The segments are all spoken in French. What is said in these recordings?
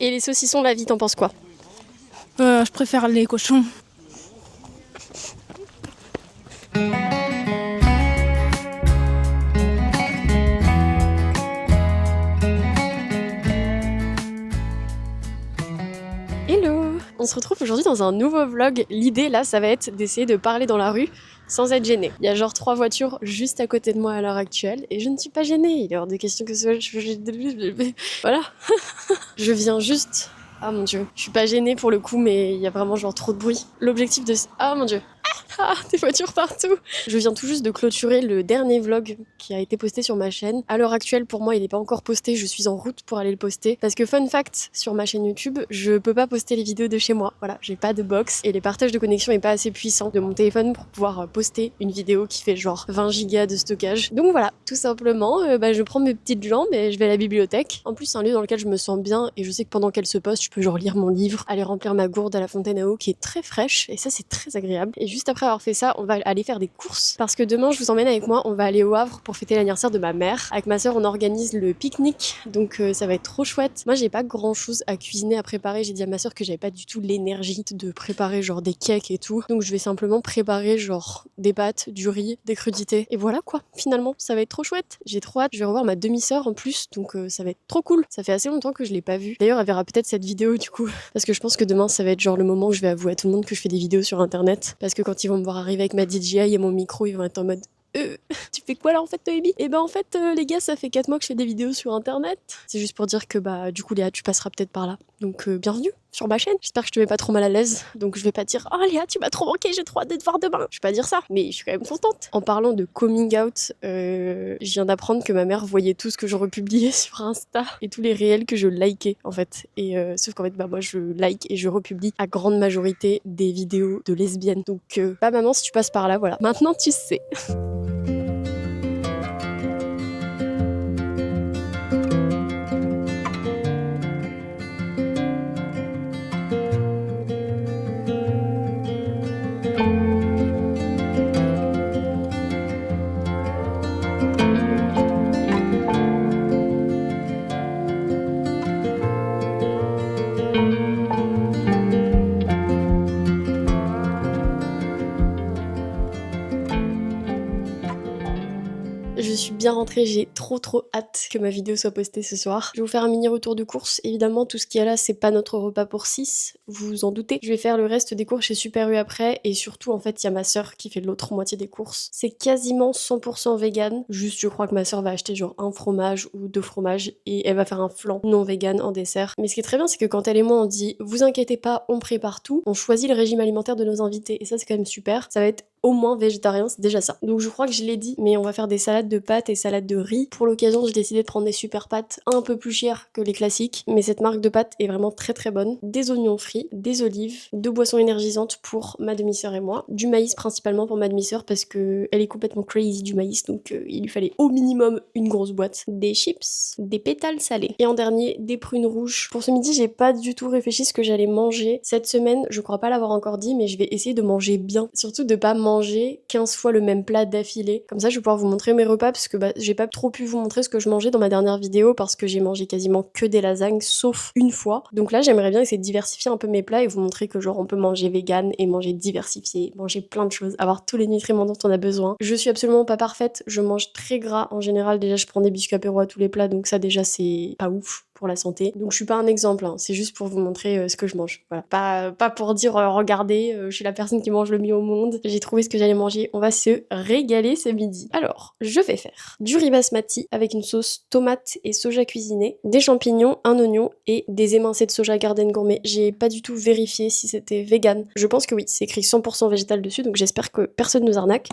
Et les saucissons, la vie, t'en penses quoi? Je préfère les cochons. Hello! On se retrouve aujourd'hui dans un nouveau vlog. L'idée là, ça va être d'essayer de parler dans la rue sans être gênée. Il y a genre 3 voitures juste à côté de moi à l'heure actuelle et je ne suis pas gênée. Il est hors de question que ce soit... Voilà. Je viens juste... Ah mon dieu. Je suis pas gênée pour le coup, mais il y a vraiment genre trop de bruit. L'objectif de... Ah mon dieu. Ah, des voitures partout. Je viens tout juste de clôturer le dernier vlog qui a été posté sur ma chaîne. À l'heure actuelle, pour moi, il n'est pas encore posté. Je suis en route pour aller le poster. Parce que fun fact, sur ma chaîne YouTube, je peux pas poster les vidéos de chez moi. Voilà, j'ai pas de box et les partages de connexion est pas assez puissant de mon téléphone pour pouvoir poster une vidéo qui fait genre 20 gigas de stockage. Donc voilà, tout simplement, je prends mes petites jambes et je vais à la bibliothèque. En plus, c'est un lieu dans lequel je me sens bien et je sais que pendant qu'elle se poste, je peux genre lire mon livre, aller remplir ma gourde à la fontaine à eau qui est très fraîche et ça c'est très agréable. Et juste après avoir fait ça, on va aller faire des courses parce que demain je vous emmène avec moi, on va aller au Havre pour fêter l'anniversaire de ma mère. Avec ma soeur on organise le pique-nique, donc ça va être trop chouette. Moi j'ai pas grand chose à cuisiner, à préparer, j'ai dit à ma soeur que j'avais pas du tout l'énergie de préparer genre des cakes et tout, donc je vais simplement préparer genre des pâtes, du riz, des crudités et voilà quoi. Finalement ça va être trop chouette, j'ai trop hâte. Je vais revoir ma demi-sœur en plus, donc ça va être trop cool. Ça fait assez longtemps que je l'ai pas vue. D'ailleurs elle verra peut-être cette vidéo du coup, parce que je pense que demain ça va être genre le moment où je vais avouer à tout le monde que je fais des vidéos sur internet, parce que quand ils vont me voir arriver avec ma DJI et mon micro, ils vont être en mode tu fais quoi là en fait Noémie? Et ben en fait les gars, ça fait 4 mois que je fais des vidéos sur internet. C'est juste pour dire que bah du coup Léa, tu passeras peut-être par là. Donc bienvenue sur ma chaîne. J'espère que je te mets pas trop mal à l'aise. Donc je vais pas dire oh Léa, tu m'as trop manqué, j'ai trop hâte de te voir demain. Je vais pas dire ça, mais je suis quand même contente. En parlant de coming out, je viens d'apprendre que ma mère voyait tout ce que je republiais sur Insta et tous les réels que je likais en fait. Et sauf qu'en fait bah moi je like et je republie à grande majorité des vidéos de lesbiennes. Donc bah maman, si tu passes par là, voilà. Maintenant tu sais. Je suis bien rentrée, j'ai trop hâte que ma vidéo soit postée ce soir. Je vais vous faire un mini retour de course. Évidemment, tout ce qu'il y a là, c'est pas notre repas pour 6, vous vous en doutez. Je vais faire le reste des courses chez Super U après, et surtout, en fait, il y a ma soeur qui fait l'autre moitié des courses. C'est quasiment 100% vegan. Juste, je crois que ma soeur va acheter genre un fromage ou 2 fromages, et elle va faire un flan non vegan en dessert. Mais ce qui est très bien, c'est que quand elle et moi, on dit « vous inquiétez pas, on prépare tout », on choisit le régime alimentaire de nos invités, et ça, c'est quand même super. Ça va être au moins végétarien, c'est déjà ça. Donc je crois que je l'ai dit, mais on va faire des salades de pâtes et salades de riz. Pour l'occasion, j'ai décidé de prendre des super pâtes un peu plus chères que les classiques, mais cette marque de pâtes est vraiment très bonne. Des oignons frits, des olives, 2 boissons énergisantes pour ma demi-sœur et moi, du maïs principalement pour ma demi-sœur parce que elle est complètement crazy du maïs, donc il lui fallait au minimum une grosse boîte, des chips, des pétales salés et en dernier des prunes rouges. Pour ce midi, j'ai pas du tout réfléchi ce que j'allais manger. Cette semaine, je crois pas l'avoir encore dit, mais je vais essayer de manger bien, surtout de pas manger 15 fois le même plat d'affilée. Comme ça, je vais pouvoir vous montrer mes repas parce que j'ai pas trop pu vous montrer ce que je mangeais dans ma dernière vidéo parce que j'ai mangé quasiment que des lasagnes sauf une fois. Donc là, j'aimerais bien essayer de diversifier un peu mes plats et vous montrer que genre on peut manger vegan et manger diversifié, manger plein de choses, avoir tous les nutriments dont on a besoin. Je suis absolument pas parfaite, je mange très gras en général. Déjà, je prends des biscuits apéro à tous les plats, donc ça déjà c'est pas ouf pour la santé. Donc je suis pas un exemple, hein. C'est juste pour vous montrer ce que je mange. Voilà. Pas pour dire regardez, je suis la personne qui mange le mieux au monde. J'ai trouvé ce que j'allais manger. On va se régaler ce midi. Alors, je vais faire du riz basmati avec une sauce tomate et soja cuisiné, des champignons, un oignon et des émincés de soja Garden Gourmet. J'ai pas du tout vérifié si c'était vegan. Je pense que oui, c'est écrit 100% végétal dessus, donc j'espère que personne nous arnaque.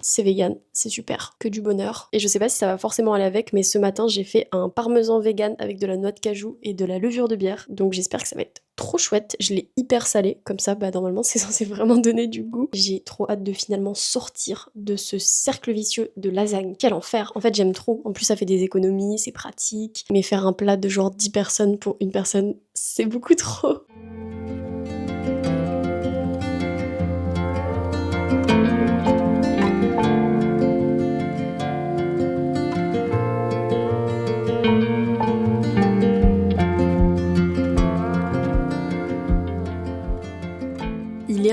C'est vegan, c'est super, que du bonheur. Et je sais pas si ça va forcément aller avec, mais ce matin j'ai fait un parmesan vegan avec de la noix de cajou et de la levure de bière, donc j'espère que ça va être trop chouette. Je l'ai hyper salé, comme ça bah normalement c'est censé vraiment donner du goût. J'ai trop hâte de finalement sortir de ce cercle vicieux de lasagne. Quel enfer. En fait j'aime trop, en plus ça fait des économies, c'est pratique, mais faire un plat de genre 10 personnes pour une personne, c'est beaucoup trop.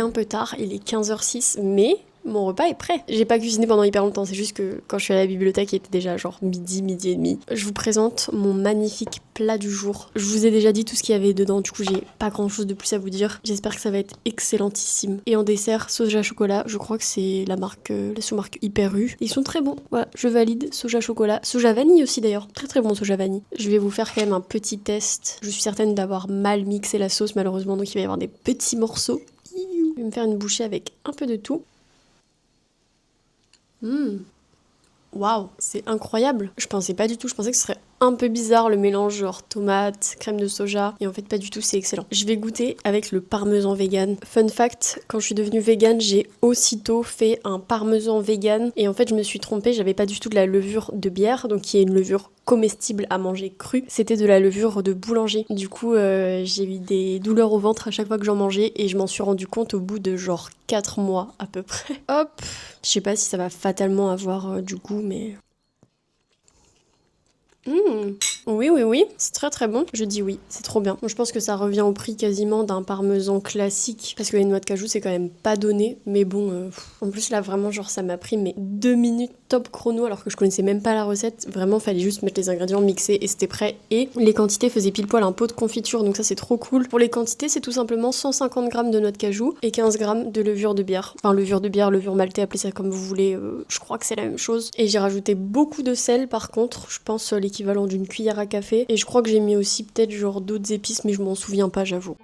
un peu tard, il est 15h06, mais mon repas est prêt. J'ai pas cuisiné pendant hyper longtemps, c'est juste que quand je suis à la bibliothèque, il était déjà genre midi et demi. Je vous présente mon magnifique plat du jour. Je vous ai déjà dit tout ce qu'il y avait dedans, du coup j'ai pas grand chose de plus à vous dire. J'espère que ça va être excellentissime. Et en dessert, soja chocolat, je crois que c'est la sous-marque Hyper U. Ils sont très bons, voilà, je valide, soja chocolat. Soja vanille aussi d'ailleurs, très très bon soja vanille. Je vais vous faire quand même un petit test. Je suis certaine d'avoir mal mixé la sauce malheureusement, donc il va y avoir des petits morceaux. Je vais me faire une bouchée avec un peu de tout. Waouh, c'est incroyable. Je pensais pas du tout, je pensais que ce serait un peu bizarre le mélange genre tomate, crème de soja, et en fait pas du tout, c'est excellent. Je vais goûter avec le parmesan vegan. Fun fact, quand je suis devenue vegan, j'ai aussitôt fait un parmesan vegan et en fait je me suis trompée, j'avais pas du tout de la levure de bière, donc qui est une levure comestible à manger crue, c'était de la levure de boulanger. Du coup j'ai eu des douleurs au ventre à chaque fois que j'en mangeais et je m'en suis rendu compte au bout de genre 4 mois à peu près. Hop, je sais pas si ça va fatalement avoir du goût mais... Oui, c'est très très bon. Je dis oui, c'est trop bien. Je pense que ça revient au prix quasiment d'un parmesan classique. Parce que les noix de cajou, c'est quand même pas donné. Mais bon, en plus là, vraiment, genre, ça m'a pris mais 2 minutes top chrono alors que je connaissais même pas la recette. Vraiment, fallait juste mettre les ingrédients, mixer et c'était prêt. Et les quantités faisaient pile poil un pot de confiture, donc ça c'est trop cool. Pour les quantités, c'est tout simplement 150 grammes de noix de cajou et 15 grammes de levure de bière. Enfin, levure de bière, levure maltais, appelez ça comme vous voulez. Je crois que c'est la même chose. Et j'ai rajouté beaucoup de sel par contre. Je pense l'équivalent d'une cuillère à café. Et je crois que j'ai mis aussi peut-être genre d'autres épices, mais je m'en souviens pas, j'avoue.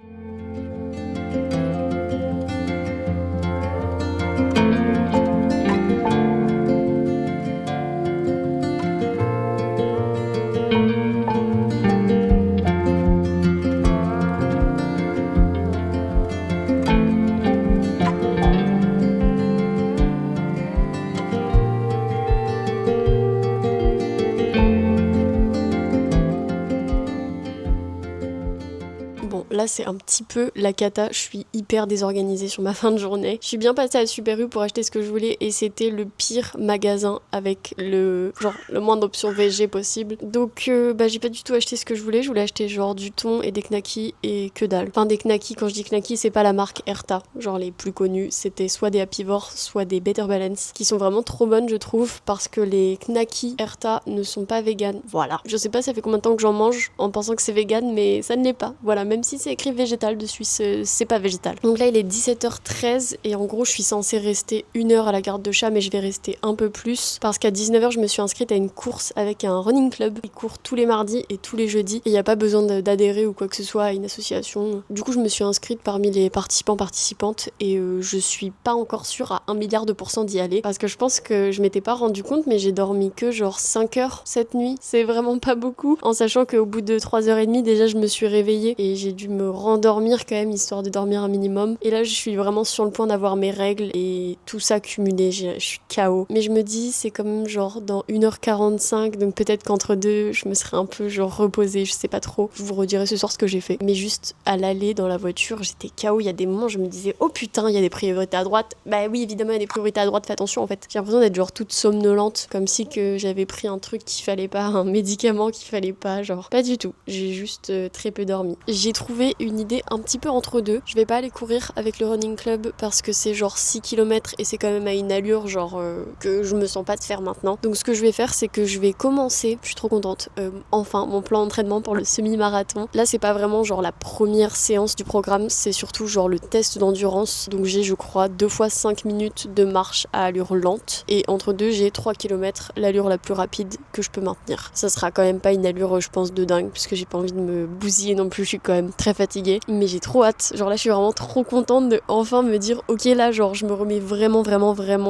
Là c'est un petit peu la cata, je suis hyper désorganisée sur ma fin de journée. Je suis bien passée à Super U pour acheter ce que je voulais et c'était le pire magasin avec le moins d'options VG possible. Donc j'ai pas du tout acheté ce que je voulais acheter genre du thon et des knackis et que dalle. Enfin des knackis, quand je dis knackis c'est pas la marque Erta, genre les plus connus, c'était soit des Apivore, soit des Better Balance, qui sont vraiment trop bonnes je trouve parce que les knackis Erta ne sont pas vegan. Voilà, je sais pas ça fait combien de temps que j'en mange en pensant que c'est vegan mais ça ne l'est pas. Voilà, même si c'est écrit végétal dessus, c'est pas végétal. Donc là il est 17h13 et en gros je suis censée rester 1 heure à la garde de chat mais je vais rester un peu plus parce qu'à 19h je me suis inscrite à une course avec un running club. Ils courent tous les mardis et tous les jeudis et il n'y a pas besoin d'adhérer ou quoi que ce soit à une association. Du coup je me suis inscrite parmi les participantes et je suis pas encore sûre à 1 milliard de % d'y aller parce que je pense que je m'étais pas rendu compte mais j'ai dormi que genre 5 heures cette nuit. C'est vraiment pas beaucoup en sachant qu'au bout de 3h30 déjà je me suis réveillée et j'ai dû me rendormir quand même histoire de dormir un minimum et là je suis vraiment sur le point d'avoir mes règles et tout ça cumulé, je suis KO mais je me dis c'est quand même genre dans 1h45 donc peut-être qu'entre deux je me serais un peu genre reposée, je sais pas trop, je vous redirai ce soir ce que j'ai fait mais juste à l'aller dans la voiture j'étais KO, il y a des moments je me disais oh putain il y a des priorités à droite, bah oui évidemment il y a des priorités à droite, fais attention en fait, j'ai l'impression d'être genre toute somnolente comme si que j'avais pris un truc qu'il fallait pas, un médicament qu'il fallait pas, genre pas du tout, j'ai juste très peu dormi. J'ai trouvé une idée un petit peu entre deux. Je vais pas aller courir avec le running club parce que c'est genre 6 km et c'est quand même à une allure genre que je me sens pas de faire maintenant. Donc ce que je vais faire c'est que je vais commencer, je suis trop contente, enfin mon plan d'entraînement pour le semi-marathon. Là c'est pas vraiment genre la première séance du programme, c'est surtout genre le test d'endurance. Donc j'ai je crois 2 fois 5 minutes de marche à allure lente et entre deux j'ai 3 km, l'allure la plus rapide que je peux maintenir. Ça sera quand même pas une allure je pense de dingue puisque j'ai pas envie de me bousiller non plus, je suis quand même très fatiguée mais j'ai trop hâte, genre là je suis vraiment trop contente de enfin me dire ok là genre je me remets vraiment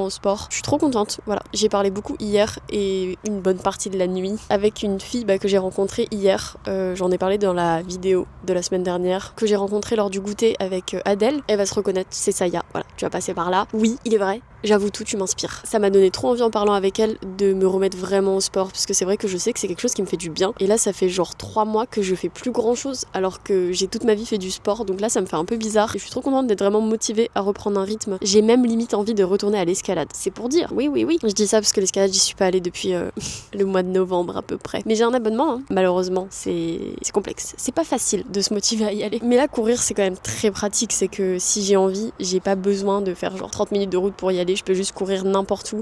au sport, je suis trop contente. Voilà, j'ai parlé beaucoup hier et une bonne partie de la nuit avec une fille que j'ai rencontrée hier, j'en ai parlé dans la vidéo de la semaine dernière que j'ai rencontrée lors du goûter avec Adèle, elle va se reconnaître, c'est Saya, voilà, tu vas passer par là. Oui, il est vrai, J'avoue tout, tu m'inspires. Ça m'a donné trop envie en parlant avec elle de me remettre vraiment au sport parce que c'est vrai que je sais que c'est quelque chose qui me fait du bien. Et là ça fait genre 3 mois que je fais plus grand chose alors que j'ai toute ma vie fait du sport, donc là ça me fait un peu bizarre et je suis trop contente d'être vraiment motivée à reprendre un rythme. J'ai même limite envie de retourner à l'escalade. C'est pour dire, oui. Je dis ça parce que l'escalade j'y suis pas allée depuis le mois de novembre à peu près. Mais j'ai un abonnement, hein. Malheureusement c'est complexe. C'est pas facile de se motiver à y aller. Mais là courir c'est quand même très pratique, c'est que si j'ai envie, j'ai pas besoin de faire genre 30 minutes de route pour y aller, je peux juste courir n'importe où.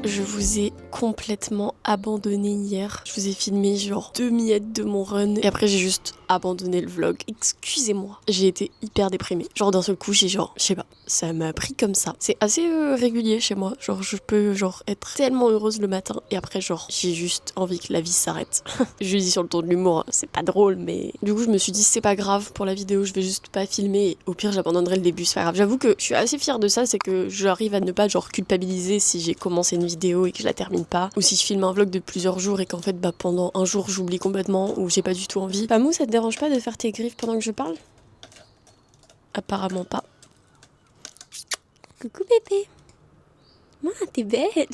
Je vous ai complètement abandonné hier. Je vous ai filmé genre 2 miettes de mon run et après j'ai juste abandonné le vlog. Excusez-moi. J'ai été hyper déprimée. Genre d'un seul coup j'ai genre, je sais pas, ça m'a pris comme ça. C'est assez régulier chez moi. Genre je peux genre être tellement heureuse le matin et après genre j'ai juste envie que la vie s'arrête. Je le dis sur le ton de l'humour, c'est pas drôle mais du coup je me suis dit c'est pas grave pour la vidéo, je vais juste pas filmer et au pire j'abandonnerai le début, c'est pas grave. J'avoue que je suis assez fière de ça, c'est que j'arrive à ne pas genre culpabiliser si j'ai commencé une vidéo et que je la termine pas, ou si je filme un vlog de plusieurs jours et qu'en fait bah pendant un jour j'oublie complètement ou j'ai pas du tout envie. Pamou, ça te dérange pas de faire tes griffes pendant que je parle? Apparemment pas. Coucou bébé. T'es belle.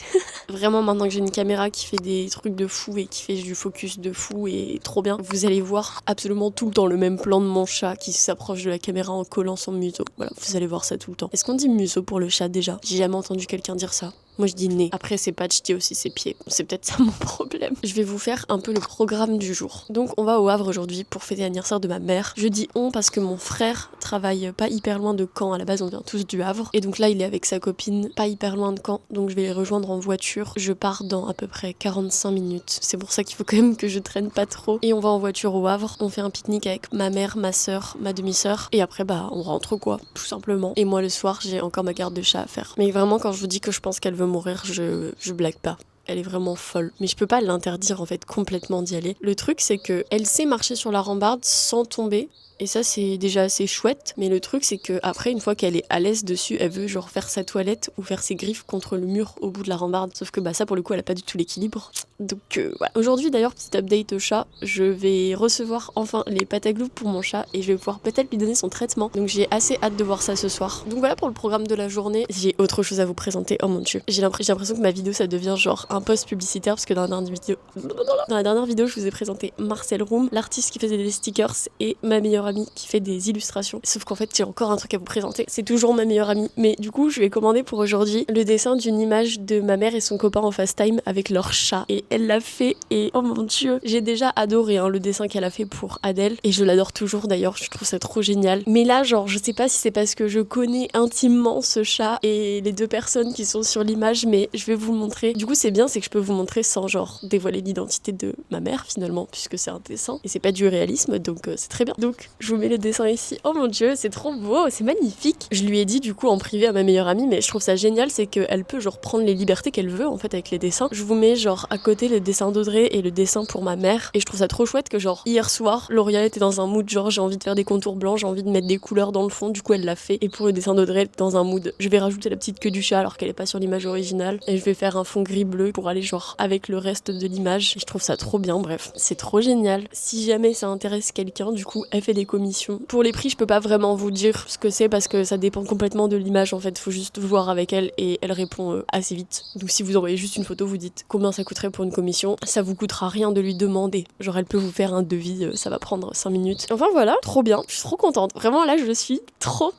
Vraiment maintenant que j'ai une caméra qui fait des trucs de fou et qui fait du focus de fou et trop bien, vous allez voir absolument tout le temps le même plan de mon chat qui s'approche de la caméra en collant son museau. Voilà, vous allez voir ça tout le temps. Est-ce qu'on dit museau pour le chat déjà? J'ai jamais entendu quelqu'un dire ça. Moi je dis nez. Après c'est pas, je dis aussi ses pieds. C'est peut-être ça mon problème. Je vais vous faire un peu le programme du jour. Donc on va au Havre aujourd'hui pour fêter l'anniversaire de ma mère. Je dis on parce que mon frère travaille pas hyper loin de Caen. À la base on vient tous du Havre. Et donc là il est avec sa copine pas hyper loin de Caen. Donc je vais les rejoindre en voiture. Je pars dans à peu près 45 minutes. C'est pour ça qu'il faut quand même que je traîne pas trop. Et on va en voiture au Havre. On fait un pique-nique avec ma mère, ma soeur, ma demi-sœur. Et après bah on rentre quoi, tout simplement. Et moi le soir j'ai encore ma garde de chat à faire. Mais vraiment quand je vous dis que je pense qu'elle veut mourir, je blague pas. Elle est vraiment folle. Mais je peux pas l'interdire en fait complètement d'y aller. Le truc c'est que elle sait marcher sur la rambarde sans tomber. Et ça c'est déjà assez chouette, mais le truc c'est que après une fois qu'elle est à l'aise dessus, elle veut genre faire sa toilette ou faire ses griffes contre le mur au bout de la rambarde, sauf que bah ça pour le coup elle a pas du tout l'équilibre. Donc voilà. Aujourd'hui d'ailleurs, petit update au chat, je vais recevoir enfin les pâtes à gloop pour mon chat et je vais pouvoir peut-être lui donner son traitement. Donc j'ai assez hâte de voir ça ce soir. Donc voilà pour le programme de la journée. J'ai autre chose à vous présenter. Oh mon dieu. J'ai l'impression que ma vidéo ça devient genre un post publicitaire parce que dans la dernière vidéo je vous ai présenté Marcel Room, l'artiste qui faisait des stickers et ma meilleure amie qui fait des illustrations. Sauf qu'en fait j'ai encore un truc à vous présenter. C'est toujours ma meilleure amie. Mais du coup je vais commander pour aujourd'hui le dessin d'une image de ma mère et son copain en FaceTime avec leur chat. Et elle l'a fait et oh mon dieu, j'ai déjà adoré le dessin qu'elle a fait pour Adèle et je l'adore toujours d'ailleurs, je trouve ça trop génial. Mais là genre je sais pas si c'est parce que je connais intimement ce chat et les deux personnes qui sont sur l'image, mais je vais vous le montrer. Du coup c'est bien, c'est que je peux vous montrer sans genre dévoiler l'identité de ma mère finalement, puisque c'est un dessin et c'est pas du réalisme, donc c'est très bien. Donc je vous mets le dessin ici. Oh mon dieu, c'est trop beau, c'est magnifique. Je lui ai dit du coup en privé à ma meilleure amie, mais je trouve ça génial, c'est qu'elle peut genre prendre les libertés qu'elle veut en fait avec les dessins. Je vous mets genre à côté le dessin d'Audrey et le dessin pour ma mère, et je trouve ça trop chouette que genre hier soir L'Oréal était dans un mood genre j'ai envie de faire des contours blancs, j'ai envie de mettre des couleurs dans le fond, du coup elle l'a fait, et pour le dessin d'Audrey elle est dans un mood je vais rajouter la petite queue du chat alors qu'elle est pas sur l'image originale, et je vais faire un fond gris bleu pour aller genre avec le reste de l'image, et je trouve ça trop bien. Bref, c'est trop génial. Si jamais ça intéresse quelqu'un, du coup elle fait des commissions. Pour les prix je peux pas vraiment vous dire ce que c'est parce que ça dépend complètement de l'image en fait, faut juste voir avec elle et elle répond assez vite. Donc si vous envoyez juste une photo, vous dites combien ça coûterait pour une commission, ça vous coûtera rien de lui demander. Genre elle peut vous faire un devis, ça va prendre 5 minutes. Enfin voilà, trop bien, je suis trop contente. Vraiment là je suis trop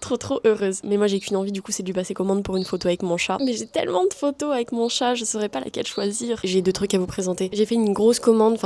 heureuse. Mais moi j'ai qu'une envie du coup, c'est de lui passer commande pour une photo avec mon chat. Mais j'ai tellement de photos avec mon chat, je saurais pas laquelle choisir. J'ai 2 trucs à vous présenter. J'ai fait une grosse commande,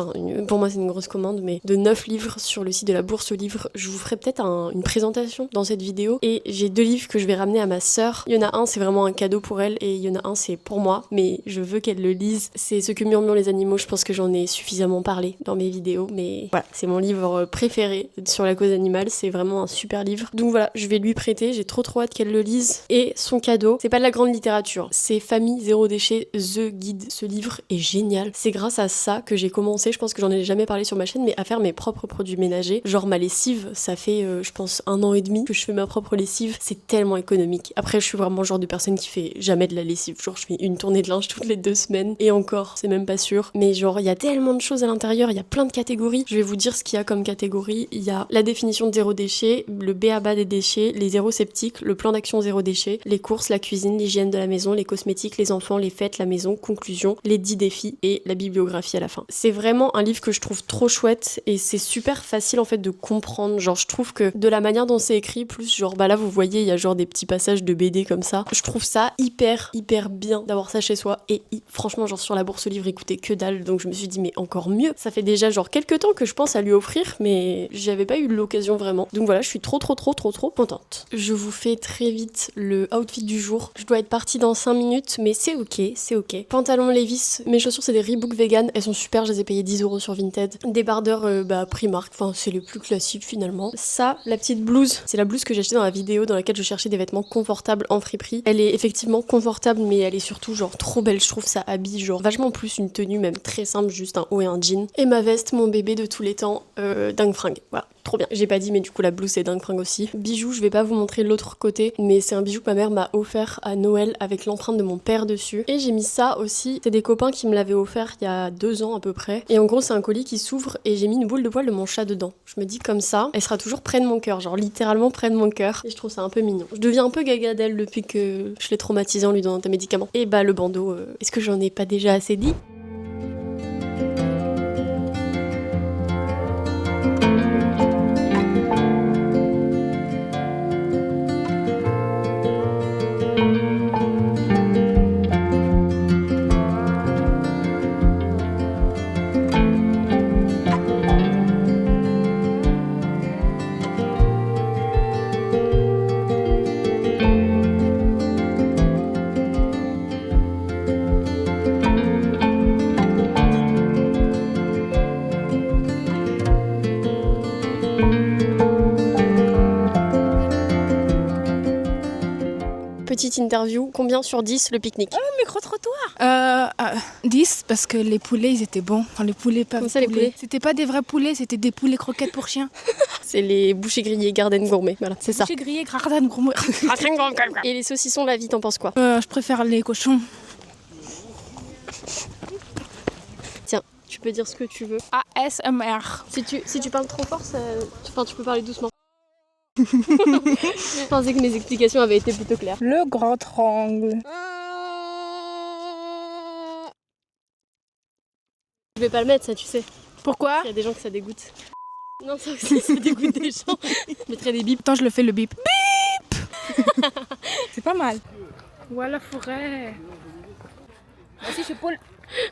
pour moi c'est une grosse commande, mais de 9 livres sur le site de la Bourse aux livres je vous ferai peut-être une présentation dans cette vidéo. Et j'ai 2 livres que je vais ramener à ma sœur. Il y en a un, c'est vraiment un cadeau pour elle, et il y en a un, c'est pour moi, mais je veux qu'elle le lise. C'est Ce que murmurent les animaux. Je pense que j'en ai suffisamment parlé dans mes vidéos, mais voilà, c'est mon livre préféré sur la cause animale. C'est vraiment un super livre. Donc voilà, je vais lui prêter. J'ai trop hâte qu'elle le lise. Et son cadeau, c'est pas de la grande littérature, c'est Famille Zéro Déchet, The Guide. Ce livre est génial. C'est grâce à ça que j'ai commencé, je pense que j'en ai jamais parlé sur ma chaîne, mais à faire mes propres produits ménagers. Genre ma lessive, ça fait je pense 1 an et demi que je fais ma propre lessive. C'est tellement économique. Après, je suis vraiment le genre de personne qui fait jamais de la lessive. Genre je fais une tournée de linge toutes les 2 semaines. Et encore, c'est même pas sûr. Mais genre, il y a tellement de choses à l'intérieur, il y a plein de catégories. Je vais vous dire ce qu'il y a comme catégorie. Il y a la définition de zéro déchet, le b.a.-ba des déchets, les zéro sceptiques, le plan d'action zéro déchet, les courses, la cuisine, l'hygiène de la maison, les cosmétiques, les enfants, les fêtes, la maison, conclusion, les 10 défis et la bibliographie à la fin. C'est vraiment un livre que je trouve trop chouette et c'est super facile en fait de comprendre. Genre je trouve que de la manière dont c'est écrit, plus genre bah là vous voyez il y a genre des petits passages de BD comme ça. Je trouve ça hyper bien d'avoir ça chez soi et franchement genre sur la bourse aux livres il coûtait que dalle, donc je me suis dit mais encore mieux. Ça fait déjà genre quelques temps que je pense à lui offrir mais j'avais pas eu l'occasion vraiment. Donc voilà, je suis trop contente. Je vous fais très vite le outfit du jour. Je dois être partie dans 5 minutes mais c'est ok. Pantalon Levi's, mes chaussures c'est des Reebok vegan, elles sont super, je les ai payées 10 € sur Vinted. Débardeur Primark, enfin c'est les plus classiques finalement. Ça, la petite blouse, c'est la blouse que j'ai achetée dans la vidéo dans laquelle je cherchais des vêtements confortables en friperie. Elle est effectivement confortable mais elle est surtout genre trop belle, je trouve ça habille genre vachement plus une tenue même très simple, juste un haut et un jean. Et ma veste, mon bébé de tous les temps, dingue fringue, voilà. Trop bien. J'ai pas dit, mais du coup, la blouse, c'est dingue fringue aussi. Bijou, je vais pas vous montrer l'autre côté, mais c'est un bijou que ma mère m'a offert à Noël avec l'empreinte de mon père dessus. Et j'ai mis ça aussi. C'est des copains qui me l'avaient offert il y a 2 ans à peu près. Et en gros, c'est un colis qui s'ouvre et j'ai mis une boule de poil de mon chat dedans. Je me dis comme ça, elle sera toujours près de mon cœur, genre littéralement près de mon cœur. Et je trouve ça un peu mignon. Je deviens un peu gaga d'elle depuis que je l'ai traumatisée en lui donnant un médicament. Et bah, le bandeau, est-ce que j'en ai pas déjà assez dit ? Petite interview, combien sur 10 le pique-nique ? Micro-trottoir 10 parce que les poulets ils étaient bons. Enfin les poulets pas Comment ça, les poulets ? C'était pas des vrais poulets, c'était des poulets croquettes pour chiens. C'est les bouchers grillés Garden Gourmet, voilà, c'est ça. J'ai grillé gradin gourmet. Et les saucissons, la vie, t'en penses quoi ? Je préfère les cochons. Tiens, tu peux dire ce que tu veux. ASMR. Si tu parles trop fort, tu peux parler doucement. Je pensais que mes explications avaient été plutôt claires. Le grand triangle. Je vais pas le mettre, ça, tu sais. Pourquoi ? Il y a des gens que ça dégoûte. Non, ça aussi, ça dégoûte des gens. Je mettrais des bips. Attends, je le fais le bip. Bip. C'est pas mal. Voilà la forêt. Vas-y, je Paul.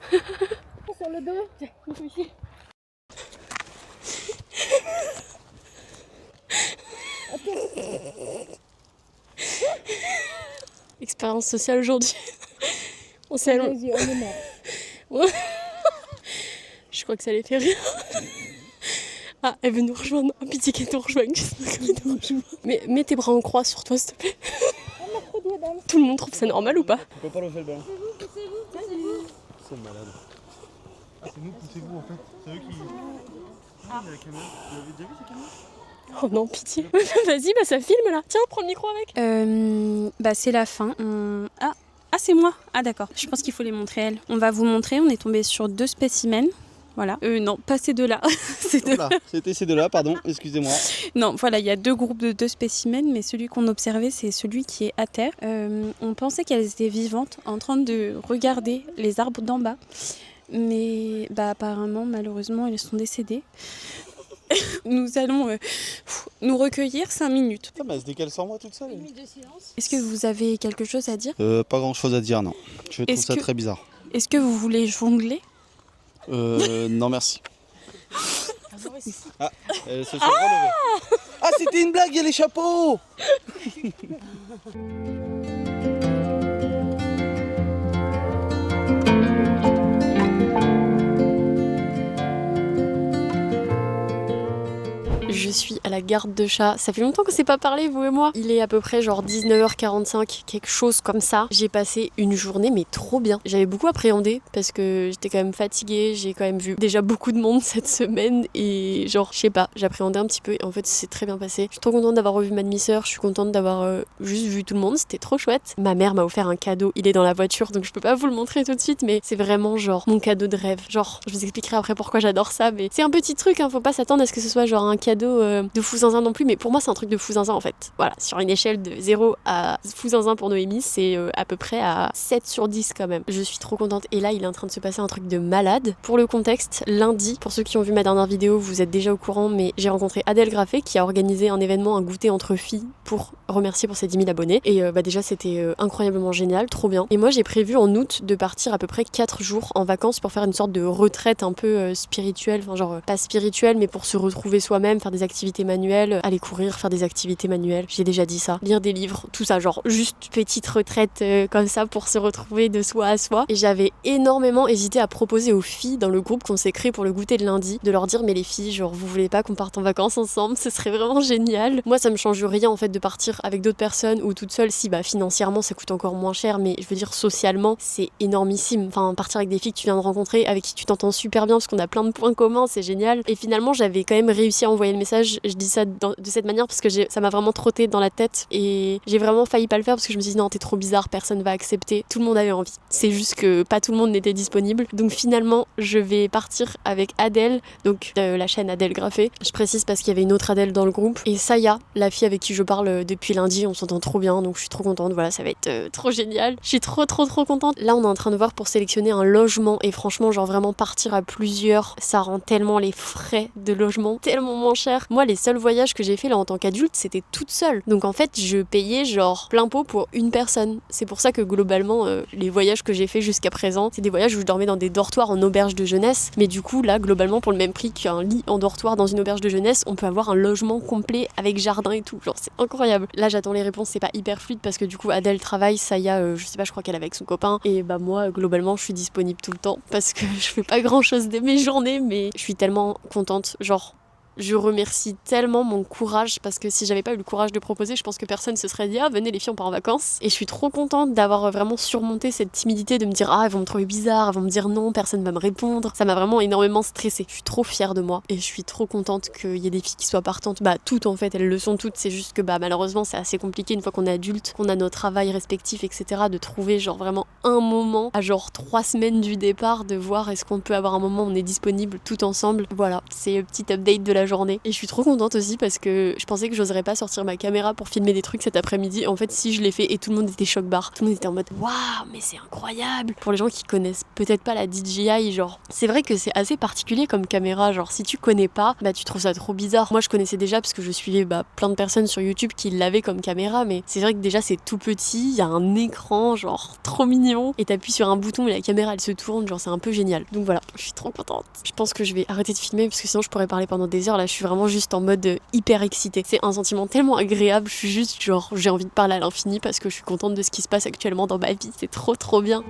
Sur le dos. Tiens, ici. Expérience sociale aujourd'hui. On s'est allongé. On est mort. Je crois que ça les fait rire. Ah, elle veut nous rejoindre. Oh, pitié qu'elle nous rejoigne. Mais mets tes bras en croix sur toi, s'il te plaît. Tout le monde trouve ça normal ou pas ? Tu peux pas le faire le ballon. C'est malade. Ah, c'est nous, poussez-vous en fait. C'est eux qui. Ah, la caméra. Vous avez déjà vu cette caméra ? Oh non, pitié. Vas-y, bah ça filme là. Tiens, prends le micro avec. C'est la fin. Ah, c'est moi. Ah d'accord. Je pense qu'il faut les montrer elles. On va vous montrer. On est tombé sur 2 spécimens. Voilà. Non, pas ces 2-là. C'était ces 2-là, pardon, excusez-moi. Non, voilà, il y a 2 groupes de 2 spécimens, mais celui qu'on observait, c'est celui qui est à terre. On pensait qu'elles étaient vivantes, en train de regarder les arbres d'en bas. Mais apparemment, malheureusement, elles sont décédées. Nous allons nous recueillir 5 minutes. Putain, mais elle se décale sans moi toute seule. Est-ce que vous avez quelque chose à dire ? Pas grand chose à dire, non. Je trouve ça très bizarre. Est-ce que vous voulez jongler ? Non, merci. Ah, elle se sont relevées. Ah, c'était une blague, il y a les chapeaux. Je suis à la garde de chat. Ça fait longtemps qu'on s'est pas parlé, vous et moi. Il est à peu près genre 19h45, quelque chose comme ça. J'ai passé une journée, mais trop bien. J'avais beaucoup appréhendé parce que j'étais quand même fatiguée. J'ai quand même vu déjà beaucoup de monde cette semaine et genre, je sais pas, j'appréhendais un petit peu. Et en fait, c'est très bien passé. Je suis trop contente d'avoir revu ma demi-sœur. Je suis contente d'avoir juste vu tout le monde. C'était trop chouette. Ma mère m'a offert un cadeau. Il est dans la voiture, donc je peux pas vous le montrer tout de suite, mais c'est vraiment genre mon cadeau de rêve. Genre, je vous expliquerai après pourquoi j'adore ça, mais c'est un petit truc, hein. Faut pas s'attendre à ce que ce soit genre un cadeau de fou zinzin non plus, mais pour moi c'est un truc de fou zinzin en fait. Voilà, sur une échelle de 0 à fou zinzin pour Noémie, c'est à peu près à 7 sur 10 quand même. Je suis trop contente et là il est en train de se passer un truc de malade. Pour le contexte, lundi, pour ceux qui ont vu ma dernière vidéo, vous êtes déjà au courant, mais j'ai rencontré Adèle Graffé qui a organisé un événement, un goûter entre filles pour remercier pour ses 10 000 abonnés et déjà c'était incroyablement génial, trop bien. Et moi j'ai prévu en août de partir à peu près 4 jours en vacances pour faire une sorte de retraite un peu spirituelle, enfin genre pas spirituelle mais pour se retrouver soi-même, faire des activités manuelles, aller courir, faire des activités manuelles, j'ai déjà dit ça, lire des livres, tout ça, genre juste petite retraite comme ça pour se retrouver de soi à soi. Et j'avais énormément hésité à proposer aux filles dans le groupe qu'on s'est créé pour le goûter de lundi, de leur dire mais les filles, genre vous voulez pas qu'on parte en vacances ensemble, ce serait vraiment génial. Moi ça me change rien en fait de partir avec d'autres personnes ou toute seule, si bah financièrement ça coûte encore moins cher, mais je veux dire socialement c'est énormissime. Enfin partir avec des filles que tu viens de rencontrer, avec qui tu t'entends super bien parce qu'on a plein de points communs, c'est génial. Et finalement j'avais quand même réussi à envoyer le message, je dis ça de cette manière parce que ça m'a vraiment trotté dans la tête et j'ai vraiment failli pas le faire parce que je me suis dit non t'es trop bizarre, personne va accepter. Tout le monde avait envie, c'est juste que pas tout le monde n'était disponible. Donc finalement je vais partir avec Adèle, donc la chaîne Adèle Graffé. Je précise parce qu'il y avait une autre Adèle dans le groupe et Saya, la fille avec qui je parle depuis lundi, on s'entend trop bien donc je suis trop contente. Voilà, ça va être trop génial. Je suis trop contente. Là on est en train de voir pour sélectionner un logement et franchement genre vraiment partir à plusieurs, ça rend tellement les frais de logement tellement moins cher. Moi les seuls voyages que j'ai fait là en tant qu'adulte c'était toute seule, donc en fait je payais genre plein pot pour une personne. C'est pour ça que globalement les voyages que j'ai fait jusqu'à présent c'est des voyages où je dormais dans des dortoirs en auberge de jeunesse, mais du coup là globalement pour le même prix qu'un lit en dortoir dans une auberge de jeunesse on peut avoir un logement complet avec jardin et tout, genre c'est incroyable. Là j'attends les réponses, c'est pas hyper fluide parce que du coup Adèle travaille, Saya je sais pas, je crois qu'elle est avec son copain et bah moi globalement je suis disponible tout le temps parce que je fais pas grand chose de mes journées, mais je suis tellement contente, genre je remercie tellement mon courage parce que si j'avais pas eu le courage de proposer, je pense que personne se serait dit ah venez les filles on part en vacances. Et je suis trop contente d'avoir vraiment surmonté cette timidité de me dire ah elles vont me trouver bizarre, elles vont me dire non, personne va me répondre. Ça m'a vraiment énormément stressée. Je suis trop fière de moi et je suis trop contente qu'il y ait des filles qui soient partantes. Bah toutes en fait, elles le sont toutes, c'est juste que bah malheureusement c'est assez compliqué une fois qu'on est adulte, qu'on a nos travails respectifs etc. de trouver genre vraiment un moment à genre 3 semaines du départ de voir est-ce qu'on peut avoir un moment où on est disponible tout ensemble. Voilà, c'est un petit update de la journée. Et je suis trop contente aussi parce que je pensais que j'oserais pas sortir ma caméra pour filmer des trucs cet après-midi. En fait, si je l'ai fait et tout le monde était choc-barre. Tout le monde était en mode waouh, mais c'est incroyable. Pour les gens qui connaissent peut-être pas la DJI, genre, c'est vrai que c'est assez particulier comme caméra. Genre, si tu connais pas, bah tu trouves ça trop bizarre. Moi, je connaissais déjà parce que je suivais plein de personnes sur YouTube qui l'avaient comme caméra, mais c'est vrai que déjà c'est tout petit, il y a un écran, genre trop mignon, et t'appuies sur un bouton et la caméra elle se tourne, genre c'est un peu génial. Donc voilà, je suis trop contente. Je pense que je vais arrêter de filmer parce que sinon je pourrais parler pendant des heures. Là, je suis vraiment juste en mode hyper excitée. C'est un sentiment tellement agréable, je suis juste genre j'ai envie de parler à l'infini parce que je suis contente de ce qui se passe actuellement dans ma vie. C'est trop bien.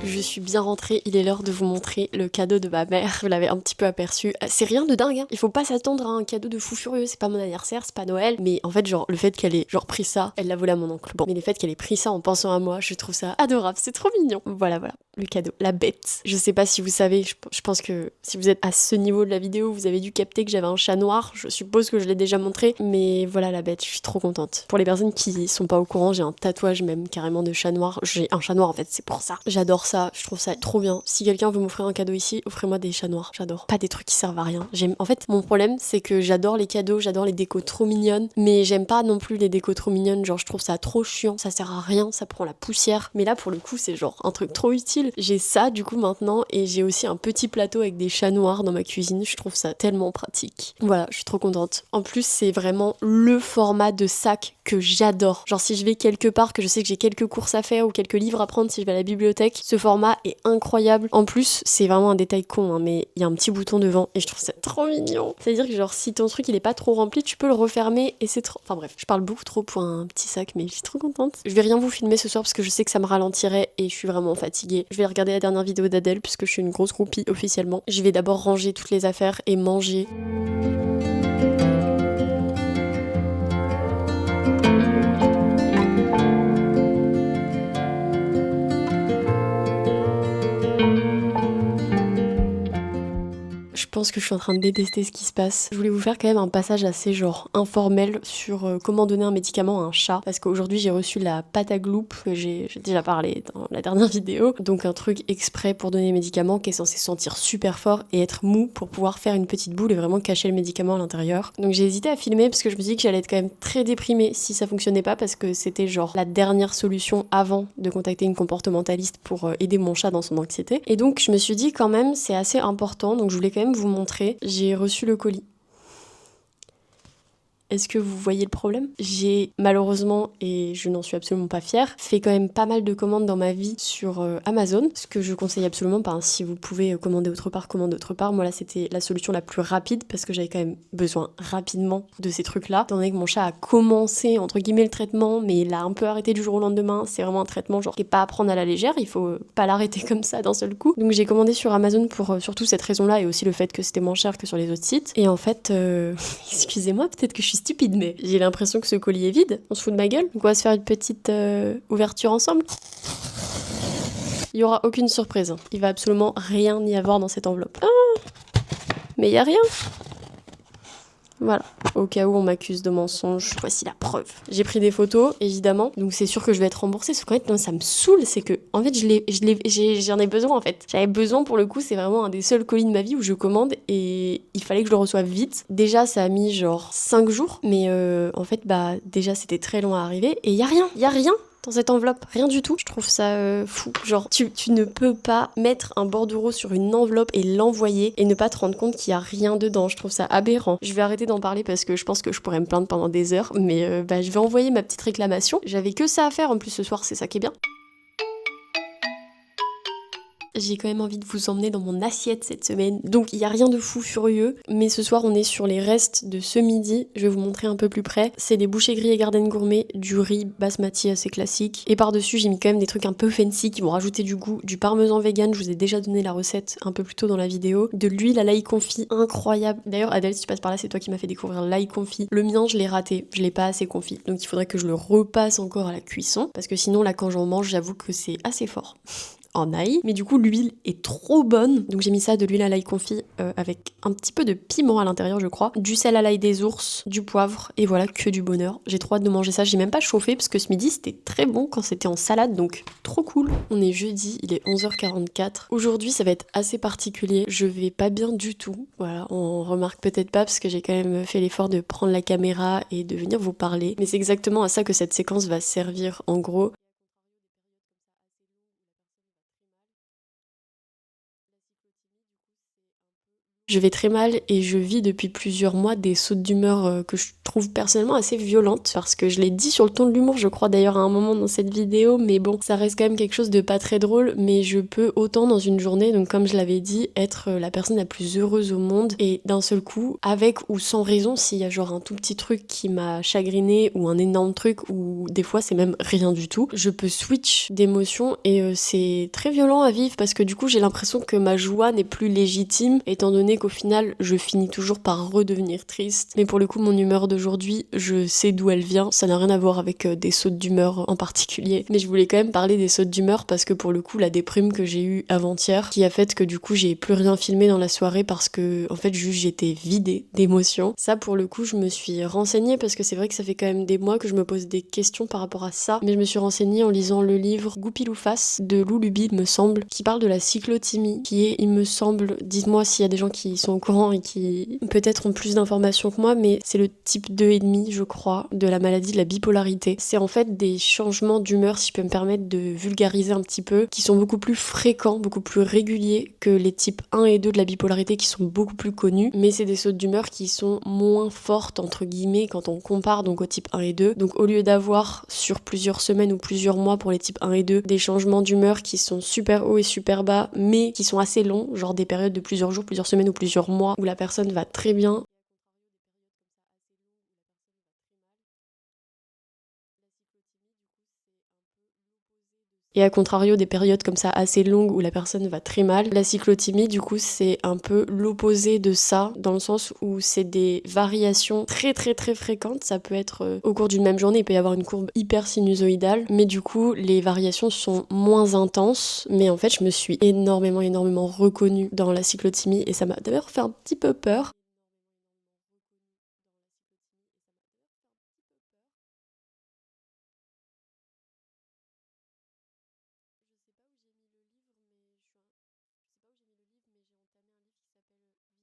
Je suis bien rentrée, il est l'heure de vous montrer le cadeau de ma mère. Vous l'avez un petit peu aperçu. C'est rien de dingue, hein. Il faut pas s'attendre à un cadeau de fou furieux. C'est pas mon anniversaire, c'est pas Noël. Mais en fait, genre, le fait qu'elle ait genre pris ça, elle l'a volé à mon oncle. Bon, mais le fait qu'elle ait pris ça en pensant à moi, je trouve ça adorable. C'est trop mignon. Voilà. Le cadeau, la bête. Je sais pas si vous savez, je pense que si vous êtes à ce niveau de la vidéo, vous avez dû capter que j'avais un chat noir. Je suppose que je l'ai déjà montré, mais voilà la bête, je suis trop contente. Pour les personnes qui sont pas au courant, j'ai un tatouage même carrément de chat noir. J'ai un chat noir en fait, c'est pour ça. J'adore ça, je trouve ça trop bien. Si quelqu'un veut m'offrir un cadeau ici, offrez-moi des chats noirs, j'adore. Pas des trucs qui servent à rien. En fait, mon problème, c'est que j'adore les cadeaux, j'adore les décos trop mignonnes, mais j'aime pas non plus les décos trop mignonnes, genre je trouve ça trop chiant, ça sert à rien, ça prend la poussière. Mais là, pour le coup, c'est genre un truc trop utile. J'ai ça du coup maintenant, et j'ai aussi un petit plateau avec des chats noirs dans ma cuisine, je trouve ça tellement pratique. Voilà, je suis trop contente. En plus, c'est vraiment le format de sac que j'adore. Genre si je vais quelque part, que je sais que j'ai quelques courses à faire ou quelques livres à prendre si je vais à la bibliothèque, ce format est incroyable. En plus, c'est vraiment un détail con, hein, mais il y a un petit bouton devant et je trouve ça trop mignon. C'est-à-dire que genre si ton truc il est pas trop rempli, tu peux le refermer et c'est trop... Enfin bref, je parle beaucoup trop pour un petit sac, mais je suis trop contente. Je vais rien vous filmer ce soir parce que je sais que ça me ralentirait et je suis vraiment fatiguée. Je vais regarder la dernière vidéo d'Adèle puisque je suis une grosse groupie officiellement. Je vais d'abord ranger toutes les affaires et manger. Je pense que je suis en train de détester ce qui se passe. Je voulais vous faire quand même un passage assez genre informel sur comment donner un médicament à un chat. Parce qu'aujourd'hui j'ai reçu la Patagloop que j'ai déjà parlé dans la dernière vidéo. Donc un truc exprès pour donner les médicaments qui est censé sentir super fort et être mou pour pouvoir faire une petite boule et vraiment cacher le médicament à l'intérieur. Donc j'ai hésité à filmer parce que je me dis que j'allais être quand même très déprimée si ça fonctionnait pas parce que c'était genre la dernière solution avant de contacter une comportementaliste pour aider mon chat dans son anxiété. Et donc je me suis dit quand même c'est assez important donc je voulais quand même vous montrer. J'ai reçu le colis. Est-ce que vous voyez le problème? J'ai malheureusement, et je n'en suis absolument pas fière, fait quand même pas mal de commandes dans ma vie sur Amazon, ce que je conseille absolument pas. Hein. Si vous pouvez commander autre part, commandez autre part. Moi là c'était la solution la plus rapide parce que j'avais quand même besoin rapidement de ces trucs-là. Étant donné que mon chat a commencé entre guillemets le traitement, mais il a un peu arrêté du jour au lendemain. C'est vraiment un traitement genre qui est pas à prendre à la légère, il faut pas l'arrêter comme ça d'un seul coup. Donc j'ai commandé sur Amazon pour surtout cette raison-là et aussi le fait que c'était moins cher que sur les autres sites. Et en fait, excusez-moi, peut-être que je suis stupide, mais j'ai l'impression que ce colis est vide. On se fout de ma gueule. Donc on va se faire une petite ouverture ensemble. Il y aura aucune surprise. Hein. Il va absolument rien y avoir dans cette enveloppe. Ah, mais il y a rien. Voilà, au cas où on m'accuse de mensonge, voici la preuve. J'ai pris des photos, évidemment, donc c'est sûr que je vais être remboursée, sauf qu'en fait, non, ça me saoule, c'est que, en fait, j'en ai besoin, en fait. J'avais besoin, pour le coup, c'est vraiment un des seuls colis de ma vie où je commande, et il fallait que je le reçoive vite. Déjà, ça a mis genre 5 jours, mais en fait, bah, déjà, c'était très long à arriver, et il y a rien dans cette enveloppe, rien du tout. Je trouve ça fou. Genre, tu ne peux pas mettre un bordereau sur une enveloppe et l'envoyer et ne pas te rendre compte qu'il y a rien dedans. Je trouve ça aberrant. Je vais arrêter d'en parler parce que je pense que je pourrais me plaindre pendant des heures, mais je vais envoyer ma petite réclamation. J'avais que ça à faire en plus ce soir, c'est ça qui est bien. J'ai quand même envie de vous emmener dans mon assiette cette semaine. Donc il n'y a rien de fou furieux, mais ce soir on est sur les restes de ce midi. Je vais vous montrer un peu plus près. C'est des bouchées grillées Garden Gourmet, du riz basmati assez classique. Et par-dessus j'ai mis quand même des trucs un peu fancy qui vont rajouter du goût. Du parmesan vegan, je vous ai déjà donné la recette un peu plus tôt dans la vidéo. De l'huile à l'ail confit, incroyable. D'ailleurs Adèle, si tu passes par là, c'est toi qui m'as fait découvrir l'ail confit. Le mien je l'ai raté, je l'ai pas assez confit. Donc il faudrait que je le repasse encore à la cuisson. Parce que sinon là quand j'en mange, j'avoue que c'est assez fort. En ail, mais du coup l'huile est trop bonne, donc j'ai mis ça, de l'huile à l'ail confit avec un petit peu de piment à l'intérieur je crois, du sel à l'ail des ours, du poivre, et voilà, que du bonheur. J'ai trop hâte de manger ça, j'ai même pas chauffé parce que ce midi c'était très bon quand c'était en salade, donc trop cool. On est jeudi, il est 11h44. Aujourd'hui ça va être assez particulier, je vais pas bien du tout, voilà, on remarque peut-être pas parce que j'ai quand même fait l'effort de prendre la caméra et de venir vous parler, mais c'est exactement à ça que cette séquence va servir en gros. Je vais très mal et je vis depuis plusieurs mois des sautes d'humeur que je trouve personnellement assez violentes parce que je l'ai dit sur le ton de l'humour, je crois d'ailleurs à un moment dans cette vidéo, mais bon, ça reste quand même quelque chose de pas très drôle, mais je peux autant dans une journée, donc comme je l'avais dit, être la personne la plus heureuse au monde et d'un seul coup, avec ou sans raison, s'il y a genre un tout petit truc qui m'a chagriné ou un énorme truc ou des fois c'est même rien du tout, je peux switch d'émotions et c'est très violent à vivre parce que du coup j'ai l'impression que ma joie n'est plus légitime étant donné qu'au final, je finis toujours par redevenir triste. Mais pour le coup, mon humeur d'aujourd'hui, je sais d'où elle vient. Ça n'a rien à voir avec des sautes d'humeur en particulier. Mais je voulais quand même parler des sautes d'humeur parce que pour le coup, la déprime que j'ai eue avant-hier, qui a fait que du coup, j'ai plus rien filmé dans la soirée parce que, en fait, juste j'étais vidée d'émotions. Ça, pour le coup, je me suis renseignée parce que c'est vrai que ça fait quand même des mois que je me pose des questions par rapport à ça. Mais je me suis renseignée en lisant le livre Goupil-ou-Face de Lou Luby, il me semble, qui parle de la cyclothymie, qui est, il me semble, dites-moi s'il y a des gens qui sont au courant et qui peut-être ont plus d'informations que moi, mais c'est le type 2,5, je crois, de la maladie de la bipolarité. C'est en fait des changements d'humeur, si je peux me permettre de vulgariser un petit peu, qui sont beaucoup plus fréquents, beaucoup plus réguliers que les types 1 et 2 de la bipolarité qui sont beaucoup plus connus, mais c'est des sautes d'humeur qui sont moins fortes, entre guillemets, quand on compare donc au type 1 et 2. Donc au lieu d'avoir sur plusieurs semaines ou plusieurs mois pour les types 1 et 2 des changements d'humeur qui sont super hauts et super bas, mais qui sont assez longs, genre des périodes de plusieurs jours, plusieurs semaines ou plusieurs mois, où la personne va très bien. Et à contrario des périodes comme ça assez longues où la personne va très mal, la cyclothymie du coup c'est un peu l'opposé de ça, dans le sens où c'est des variations très très très fréquentes. Ça peut être au cours d'une même journée, il peut y avoir une courbe hyper sinusoïdale, mais du coup les variations sont moins intenses. Mais en fait je me suis énormément reconnue dans la cyclothymie et ça m'a d'ailleurs fait un petit peu peur.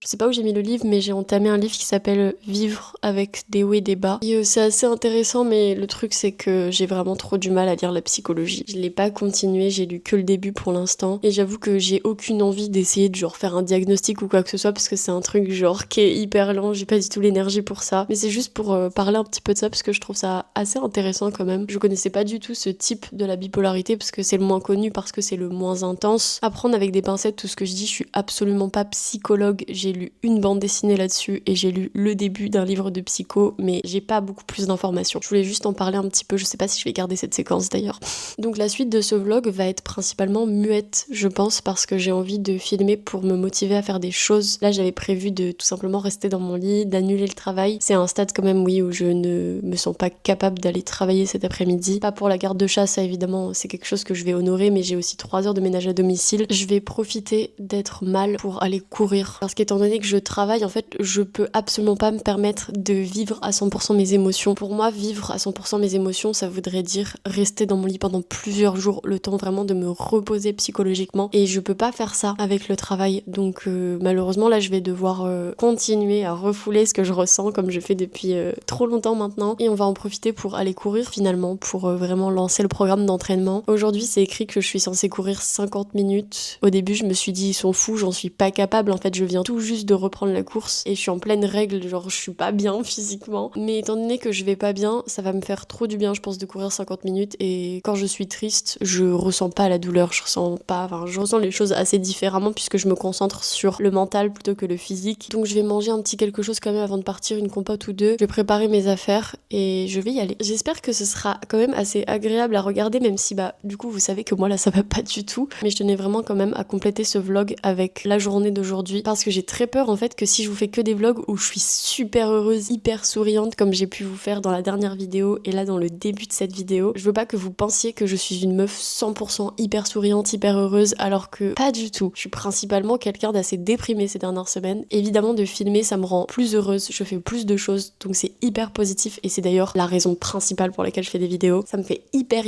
Je sais pas où j'ai mis le livre, mais j'ai entamé un livre qui s'appelle Vivre avec des hauts et des bas. Et c'est assez intéressant, mais le truc c'est que j'ai vraiment trop du mal à lire la psychologie. Je l'ai pas continué, j'ai lu que le début pour l'instant. Et j'avoue que j'ai aucune envie d'essayer de genre faire un diagnostic ou quoi que ce soit, parce que c'est un truc genre qui est hyper lent, j'ai pas du tout l'énergie pour ça. Mais c'est juste pour parler un petit peu de ça, parce que je trouve ça assez intéressant quand même. Je connaissais pas du tout ce type de la bipolarité, parce que c'est le moins connu, parce que c'est le moins intense. À prendre avec des pincettes tout ce que je dis, je suis absolument pas psychologue. J'ai lu une bande dessinée là-dessus et j'ai lu le début d'un livre de psycho, mais j'ai pas beaucoup plus d'informations. Je voulais juste en parler un petit peu, je sais pas si je vais garder cette séquence d'ailleurs. Donc la suite de ce vlog va être principalement muette, je pense, parce que j'ai envie de filmer pour me motiver à faire des choses. Là j'avais prévu de tout simplement rester dans mon lit, d'annuler le travail. C'est un stade quand même, oui, où je ne me sens pas capable d'aller travailler cet après-midi. Pas pour la garde de chat, ça évidemment, c'est quelque chose que je vais honorer, mais j'ai aussi 3 heures de ménage à domicile. Je vais profiter d'être mal pour aller courir, parce qu'étant donné que je travaille, en fait, je peux absolument pas me permettre de vivre à 100% mes émotions. Pour moi, vivre à 100% mes émotions, ça voudrait dire rester dans mon lit pendant plusieurs jours, le temps vraiment de me reposer psychologiquement. Et je peux pas faire ça avec le travail. Donc malheureusement, là, je vais devoir continuer à refouler ce que je ressens, comme je fais depuis trop longtemps maintenant. Et on va en profiter pour aller courir finalement, pour vraiment lancer le programme d'entraînement. Aujourd'hui, c'est écrit que je suis censée courir 50 minutes. Au début, je me suis dit, ils sont fous, j'en suis pas capable. En fait, je viens tout juste de reprendre la course et je suis en pleine règle, genre je suis pas bien physiquement. Mais étant donné que je vais pas bien, ça va me faire trop du bien, je pense, de courir 50 minutes. Et quand je suis triste, je ressens pas la douleur, je ressens les choses assez différemment puisque je me concentre sur le mental plutôt que le physique. Donc je vais manger un petit quelque chose quand même avant de partir, une compote ou deux. Je vais préparer mes affaires et je vais y aller. J'espère que ce sera quand même assez agréable à regarder, même si du coup vous savez que moi là ça va pas du tout. Mais je tenais vraiment quand même à compléter ce vlog avec la journée d'aujourd'hui parce que j'ai très peur en fait que si je vous fais que des vlogs où je suis super heureuse, hyper souriante comme j'ai pu vous faire dans la dernière vidéo et là dans le début de cette vidéo, je veux pas que vous pensiez que je suis une meuf 100% hyper souriante, hyper heureuse, alors que pas du tout. Je suis principalement quelqu'un d'assez déprimé ces dernières semaines. Évidemment de filmer ça me rend plus heureuse, je fais plus de choses donc c'est hyper positif et c'est d'ailleurs la raison principale pour laquelle je fais des vidéos. Ça me fait hyper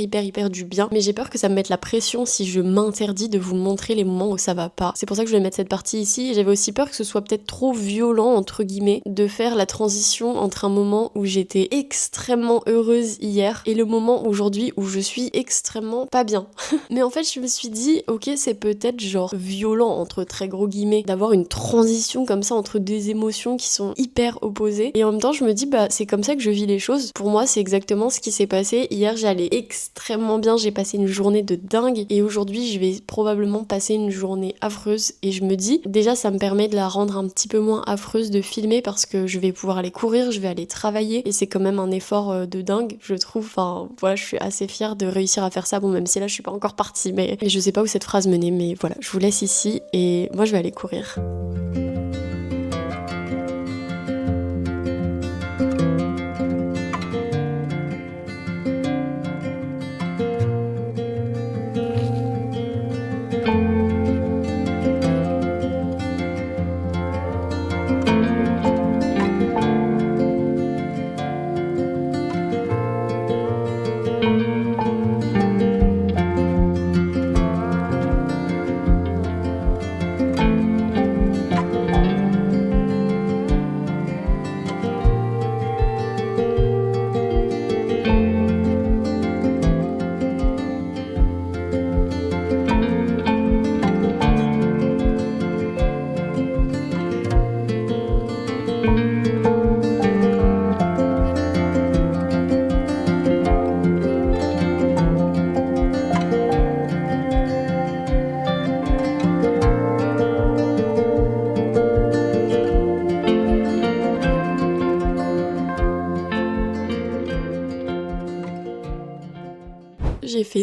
du bien, mais j'ai peur que ça me mette la pression si je m'interdis de vous montrer les moments où ça va pas. C'est pour ça que je vais mettre cette partie ici et j'avais aussi peur que ce soit peut-être trop violent entre guillemets de faire la transition entre un moment où j'étais extrêmement heureuse hier et le moment aujourd'hui où je suis extrêmement pas bien. Mais en fait je me suis dit ok c'est peut-être genre violent entre très gros guillemets d'avoir une transition comme ça entre deux émotions qui sont hyper opposées et en même temps je me dis c'est comme ça que je vis les choses. Pour moi c'est exactement ce qui s'est passé. Hier j'allais extrêmement bien, j'ai passé une journée de dingue et aujourd'hui je vais probablement passer une journée affreuse et je me dis déjà ça me permet de la rendre un petit peu moins affreuse de filmer parce que je vais pouvoir aller courir, je vais aller travailler et c'est quand même un effort de dingue je trouve. Enfin voilà, je suis assez fière de réussir à faire ça, bon même si là je suis pas encore partie mais je sais pas où cette phrase menait mais voilà, je vous laisse ici et moi je vais aller courir.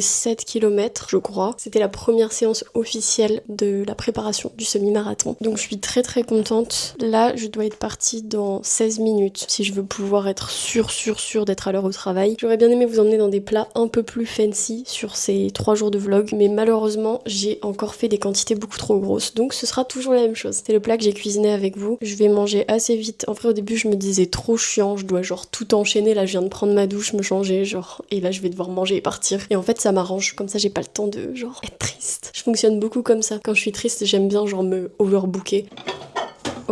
les 7 km, je crois. C'était la première séance officielle de la préparation du semi-marathon. Donc je suis très très contente. Là, je dois être partie dans 16 minutes si je veux pouvoir être sûre d'être à l'heure au travail. J'aurais bien aimé vous emmener dans des plats un peu plus fancy sur ces 3 jours de vlog, mais malheureusement, j'ai encore fait des quantités beaucoup trop grosses. Donc ce sera toujours la même chose. C'est le plat que j'ai cuisiné avec vous. Je vais manger assez vite. En vrai, au début, je me disais trop chiant, je dois genre tout enchaîner. Là, je viens de prendre ma douche, me changer, genre, et là, je vais devoir manger et partir. Et en fait, ça m'arrange. Comme ça, j'ai pas le temps de genre être triste. Je fonctionne beaucoup comme ça. Quand je suis triste, j'aime bien genre me overbooker.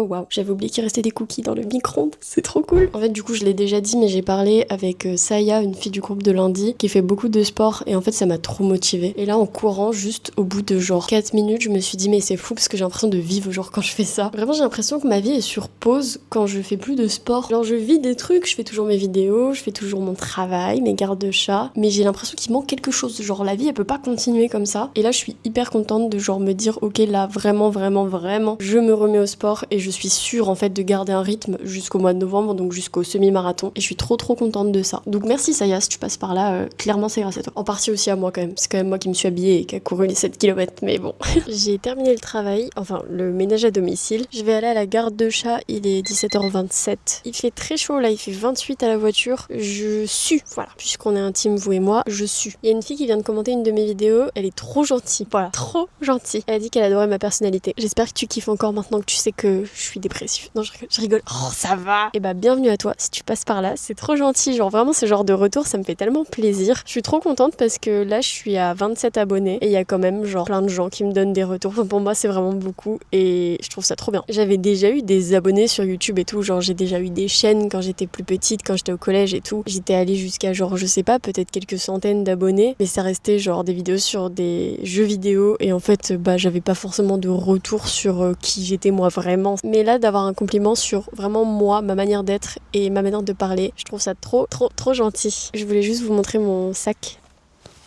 Oh waouh, j'avais oublié qu'il restait des cookies dans le micro-ondes, c'est trop cool. En fait, du coup, je l'ai déjà dit, mais j'ai parlé avec Saya, une fille du groupe de lundi, qui fait beaucoup de sport, et en fait, ça m'a trop motivée. Et là, en courant, juste au bout de genre 4 minutes, je me suis dit, mais c'est fou parce que j'ai l'impression de vivre, genre, quand je fais ça. Vraiment, j'ai l'impression que ma vie est sur pause quand je fais plus de sport. Genre, je vis des trucs, je fais toujours mes vidéos, je fais toujours mon travail, mes gardes de chat, mais j'ai l'impression qu'il manque quelque chose. Genre, la vie, elle peut pas continuer comme ça. Et là, je suis hyper contente de genre me dire, ok, là, vraiment, je me remets au sport et je suis sûre en fait de garder un rythme jusqu'au mois de novembre, donc jusqu'au semi-marathon, et je suis trop contente de ça. Donc merci Saya, si tu passes par là, clairement c'est grâce à toi. En partie aussi à moi quand même, c'est quand même moi qui me suis habillée et qui a couru les 7 km, mais bon. J'ai terminé le travail, enfin le ménage à domicile. Je vais aller à la garde de chat, il est 17h27. Il fait très chaud là, il fait 28 à la voiture. Je sue, voilà, puisqu'on est intime vous et moi, je sue. Il y a une fille qui vient de commenter une de mes vidéos, elle est trop gentille, voilà, trop gentille. Elle a dit qu'elle adorait ma personnalité. J'espère que tu kiffes encore maintenant que tu sais que je suis dépressive. Non, je rigole. Oh, ça va. Et bah, bienvenue à toi si tu passes par là. C'est trop gentil. Genre, vraiment, ce genre de retour, ça me fait tellement plaisir. Je suis trop contente parce que là, je suis à 27 abonnés et il y a quand même, genre, plein de gens qui me donnent des retours. Enfin, pour moi, c'est vraiment beaucoup et je trouve ça trop bien. J'avais déjà eu des abonnés sur YouTube et tout. Genre, j'ai déjà eu des chaînes quand j'étais plus petite, quand j'étais au collège et tout. J'étais allée jusqu'à, genre, je sais pas, peut-être quelques centaines d'abonnés. Mais ça restait, genre, des vidéos sur des jeux vidéo. Et en fait, bah, j'avais pas forcément de retour sur qui j'étais moi vraiment. Mais là, d'avoir un compliment sur vraiment moi, ma manière d'être et ma manière de parler, je trouve ça trop gentil. Je voulais juste vous montrer mon sac.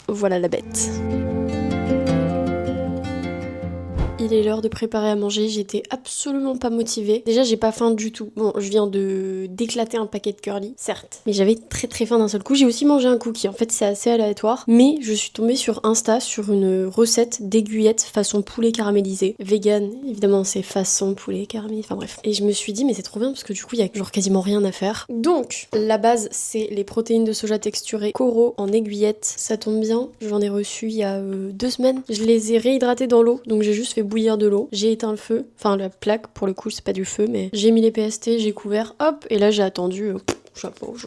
Voilà la bête. Il est l'heure de préparer à manger, j'étais absolument pas motivée. Déjà, j'ai pas faim du tout. Bon, je viens d'éclater un paquet de curly, certes, mais j'avais très faim d'un seul coup. J'ai aussi mangé un cookie, en fait c'est assez aléatoire, mais je suis tombée sur Insta sur une recette d'aiguillettes façon poulet caramélisé. Vegan, évidemment c'est façon poulet caramélisé, enfin bref. Et je me suis dit, mais c'est trop bien parce que du coup, il y a genre quasiment rien à faire. Donc, la base, c'est les protéines de soja texturées Coro en aiguillettes. Ça tombe bien, j'en ai reçu il y a 2 semaines. Je les ai réhydratées dans l'eau, donc j'ai juste fait bouillir de l'eau, j'ai éteint le feu, enfin la plaque pour le coup c'est pas du feu, mais j'ai mis les PST, j'ai couvert, hop, et là j'ai attendu,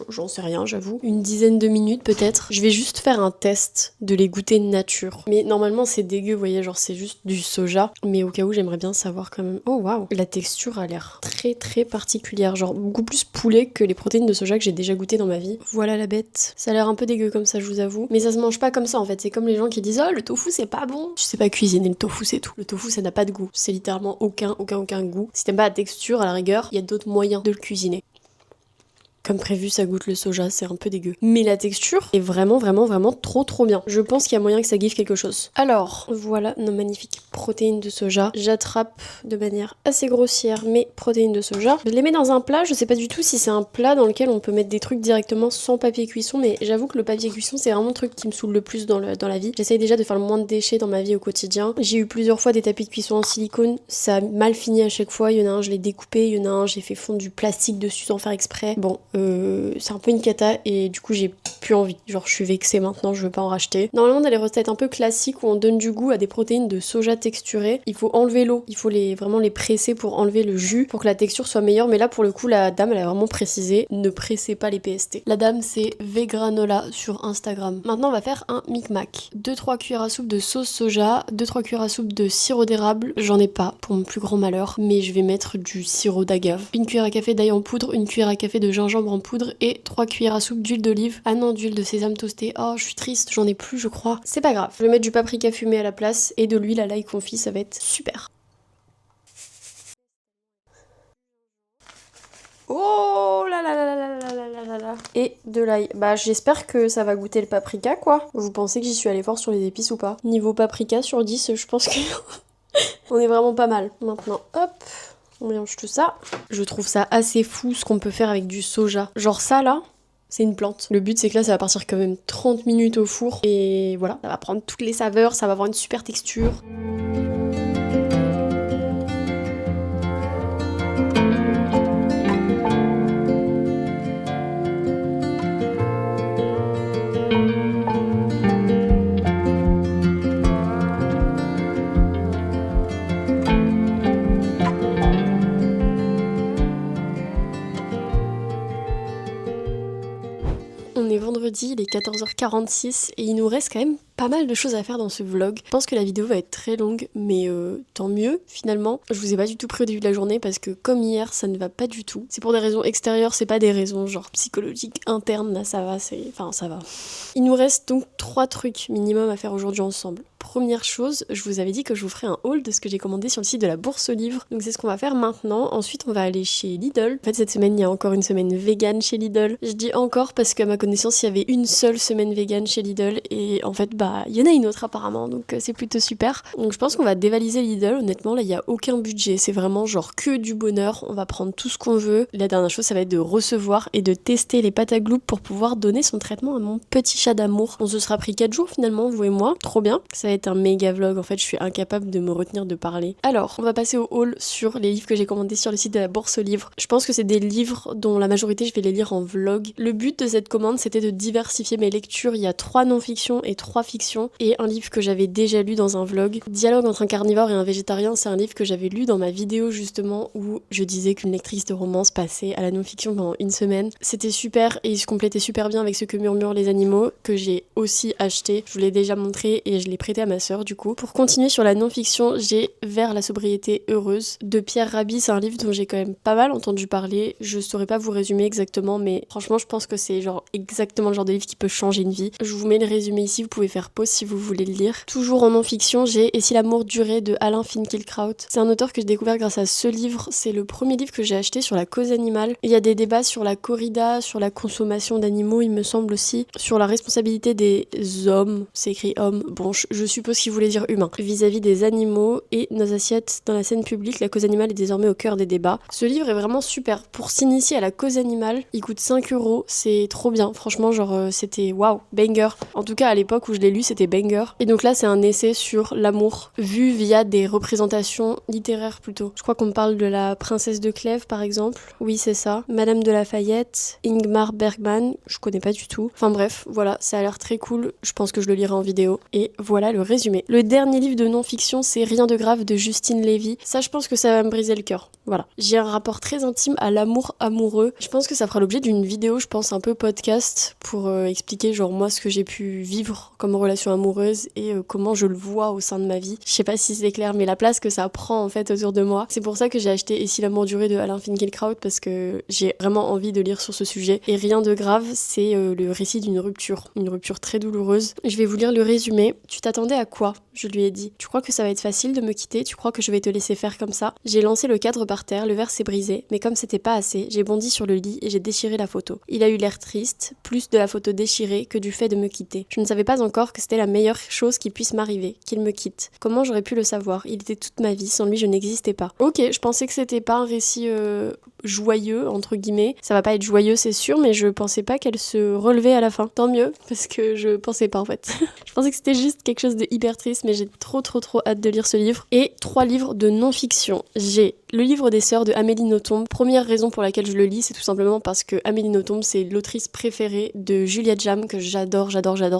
j'en sais rien j'avoue, une dizaine de minutes peut-être. Je vais juste faire un test de les goûter nature. Mais normalement c'est dégueu, vous voyez, genre c'est juste du soja, mais au cas où j'aimerais bien savoir quand même. Oh waouh, la texture a l'air très particulière, genre beaucoup plus poulet que les protéines de soja que j'ai déjà goûté dans ma vie. Voilà la bête. Ça a l'air un peu dégueu comme ça, je vous avoue, mais ça se mange pas comme ça en fait. C'est comme les gens qui disent oh le tofu c'est pas bon. Tu sais pas cuisiner le tofu, c'est tout. Le tofu ça n'a pas de goût, c'est littéralement aucun goût. Si t'aimes pas la texture, à la rigueur, il y a d'autres moyens de le cuisiner. Comme prévu, ça goûte le soja, c'est un peu dégueu. Mais la texture est vraiment trop bien. Je pense qu'il y a moyen que ça give quelque chose. Alors, voilà nos magnifiques protéines de soja. J'attrape de manière assez grossière mes protéines de soja. Je les mets dans un plat, je sais pas du tout si c'est un plat dans lequel on peut mettre des trucs directement sans papier cuisson, mais j'avoue que le papier cuisson, c'est vraiment le truc qui me saoule le plus dans la vie. J'essaye déjà de faire le moins de déchets dans ma vie au quotidien. J'ai eu plusieurs fois des tapis de cuisson en silicone, ça a mal fini à chaque fois. Il y en a un, je l'ai découpé, il y en a un, j'ai fait fondre du plastique dessus sans faire exprès. Bon, c'est un peu une cata et du coup j'ai plus envie. Genre je suis vexée maintenant, je veux pas en racheter. Normalement dans les recettes un peu classiques où on donne du goût à des protéines de soja texturées, il faut enlever l'eau, il faut vraiment les presser pour enlever le jus pour que la texture soit meilleure. Mais là pour le coup la dame elle a vraiment précisé, ne pressez pas les PST. La dame c'est Vegranola sur Instagram. Maintenant on va faire un micmac. 2-3 cuillères à soupe de sauce soja, 2-3 cuillères à soupe de sirop d'érable. J'en ai pas pour mon plus grand malheur, mais je vais mettre du sirop d'agave. Une cuillère à café d'ail en poudre, une cuillère à café de gingembre en poudre et 3 cuillères à soupe d'huile d'olive. Ah non, d'huile de sésame toastée. Oh, je suis triste, j'en ai plus, je crois. C'est pas grave. Je vais mettre du paprika fumé à la place et de l'huile à l'ail confit, ça va être super. Oh là là là là là là là là là. Et de l'ail. Bah j'espère que ça va goûter le paprika quoi. Vous pensez que j'y suis allée fort sur les épices ou pas? Niveau paprika sur 10, je pense que on est vraiment pas mal. Maintenant, hop. On mélange tout ça. Je trouve ça assez fou ce qu'on peut faire avec du soja. Genre ça là, c'est une plante. Le but c'est que là ça va partir quand même 30 minutes au four et voilà, ça va prendre toutes les saveurs, ça va avoir une super texture. On est vendredi, il est 14h46 et il nous reste quand même pas mal de choses à faire dans ce vlog. Je pense que la vidéo va être très longue, mais tant mieux finalement. Je vous ai pas du tout pris au début de la journée parce que comme hier, ça ne va pas du tout. C'est pour des raisons extérieures, c'est pas des raisons genre psychologiques internes, là ça va, ça va. Il nous reste donc 3 trucs minimum à faire aujourd'hui ensemble. Première chose, je vous avais dit que je vous ferais un haul de ce que j'ai commandé sur le site de la Bourse aux livres. Donc c'est ce qu'on va faire maintenant. Ensuite, on va aller chez Lidl. En fait, cette semaine, il y a encore une semaine vegan chez Lidl. Je dis encore parce qu'à ma connaissance, il y avait une seule semaine vegan chez Lidl. Et en fait, il y en a une autre apparemment. Donc c'est plutôt super. Donc je pense qu'on va dévaliser Lidl. Honnêtement, là, il n'y a aucun budget. C'est vraiment genre que du bonheur. On va prendre tout ce qu'on veut. La dernière chose, ça va être de recevoir et de tester les pâtes à gloup pour pouvoir donner son traitement à mon petit chat d'amour. On se sera pris 4 jours finalement, vous et moi. Trop bien. Ça va être un méga vlog, en fait je suis incapable de me retenir de parler. Alors, on va passer au haul sur les livres que j'ai commandés sur le site de la Bourse aux livres. Je pense que c'est des livres dont la majorité je vais les lire en vlog. Le but de cette commande c'était de diversifier mes lectures. Il y a 3 non-fictions et 3 fictions et un livre que j'avais déjà lu dans un vlog. Dialogue entre un carnivore et un végétarien, c'est un livre que j'avais lu dans ma vidéo justement où je disais qu'une lectrice de romance passait à la non-fiction pendant une semaine. C'était super et il se complétait super bien avec ce que murmurent les animaux que j'ai aussi acheté. Je vous l'ai déjà montré et je l'ai prêté à ma sœur du coup. Pour continuer sur la non-fiction, j'ai Vers la sobriété heureuse de Pierre Rabhi. C'est un livre dont j'ai quand même pas mal entendu parler. Je saurais pas vous résumer exactement, mais franchement, je pense que c'est genre exactement le genre de livre qui peut changer une vie. Je vous mets le résumé ici, vous pouvez faire pause si vous voulez le lire. Toujours en non-fiction, j'ai Et si l'amour durait de Alain Finkielkraut. C'est un auteur que j'ai découvert grâce à ce livre. C'est le premier livre que j'ai acheté sur la cause animale. Il y a des débats sur la corrida, sur la consommation d'animaux, il me semble aussi, sur la responsabilité des hommes. C'est écrit homme. Bon, je suppose qu'il voulait dire humain, vis-à-vis des animaux et nos assiettes dans la scène publique. La cause animale est désormais au cœur des débats. Ce livre est vraiment super. Pour s'initier à la cause animale, il coûte 5 €, c'est trop bien. Franchement, genre, c'était waouh, banger. En tout cas, à l'époque où je l'ai lu, c'était banger. Et donc là, c'est un essai sur l'amour, vu via des représentations littéraires plutôt. Je crois qu'on me parle de la princesse de Clèves, par exemple. Oui, c'est ça. Madame de Lafayette, Ingmar Bergman, je connais pas du tout. Enfin bref, voilà, ça a l'air très cool. Je pense que je le lirai en vidéo. Et voilà le résumé. Le dernier livre de non-fiction, c'est Rien de grave de Justine Lévy. Ça, je pense que ça va me briser le cœur. Voilà. J'ai un rapport très intime à l'amour amoureux. Je pense que ça fera l'objet d'une vidéo, je pense un peu podcast, pour expliquer genre moi ce que j'ai pu vivre comme relation amoureuse et comment je le vois au sein de ma vie. Je sais pas si c'est clair, mais la place que ça prend en fait autour de moi. C'est pour ça que j'ai acheté Et si l'amour durait de Alain Finkielkraut, parce que j'ai vraiment envie de lire sur ce sujet. Et Rien de grave, c'est le récit d'une rupture. Une rupture très douloureuse. Je vais vous lire le résumé. Tu t'attendais à quoi ? Je lui ai dit. Tu crois que ça va être facile de me quitter ? Tu crois que je vais te laisser faire comme ça ? J'ai lancé le cadre par terre, le verre s'est brisé, mais comme c'était pas assez, j'ai bondi sur le lit et j'ai déchiré la photo. Il a eu l'air triste, plus de la photo déchirée que du fait de me quitter. Je ne savais pas encore que c'était la meilleure chose qui puisse m'arriver, qu'il me quitte. Comment j'aurais pu le savoir ? Il était toute ma vie, sans lui je n'existais pas. Ok, je pensais que c'était pas un récit joyeux, entre guillemets. Ça va pas être joyeux, c'est sûr, mais je pensais pas qu'elle se relevait à la fin. Tant mieux, parce que je pensais pas en fait. Je pensais que c'était juste quelque chose de hyper triste, mais j'ai trop hâte de lire ce livre. Et 3 livres de non-fiction. J'ai Le livre des sœurs de Amélie Nothomb. Première raison pour laquelle je le lis, c'est tout simplement parce que Amélie Nothomb, c'est l'autrice préférée de Julia Jam, que j'adore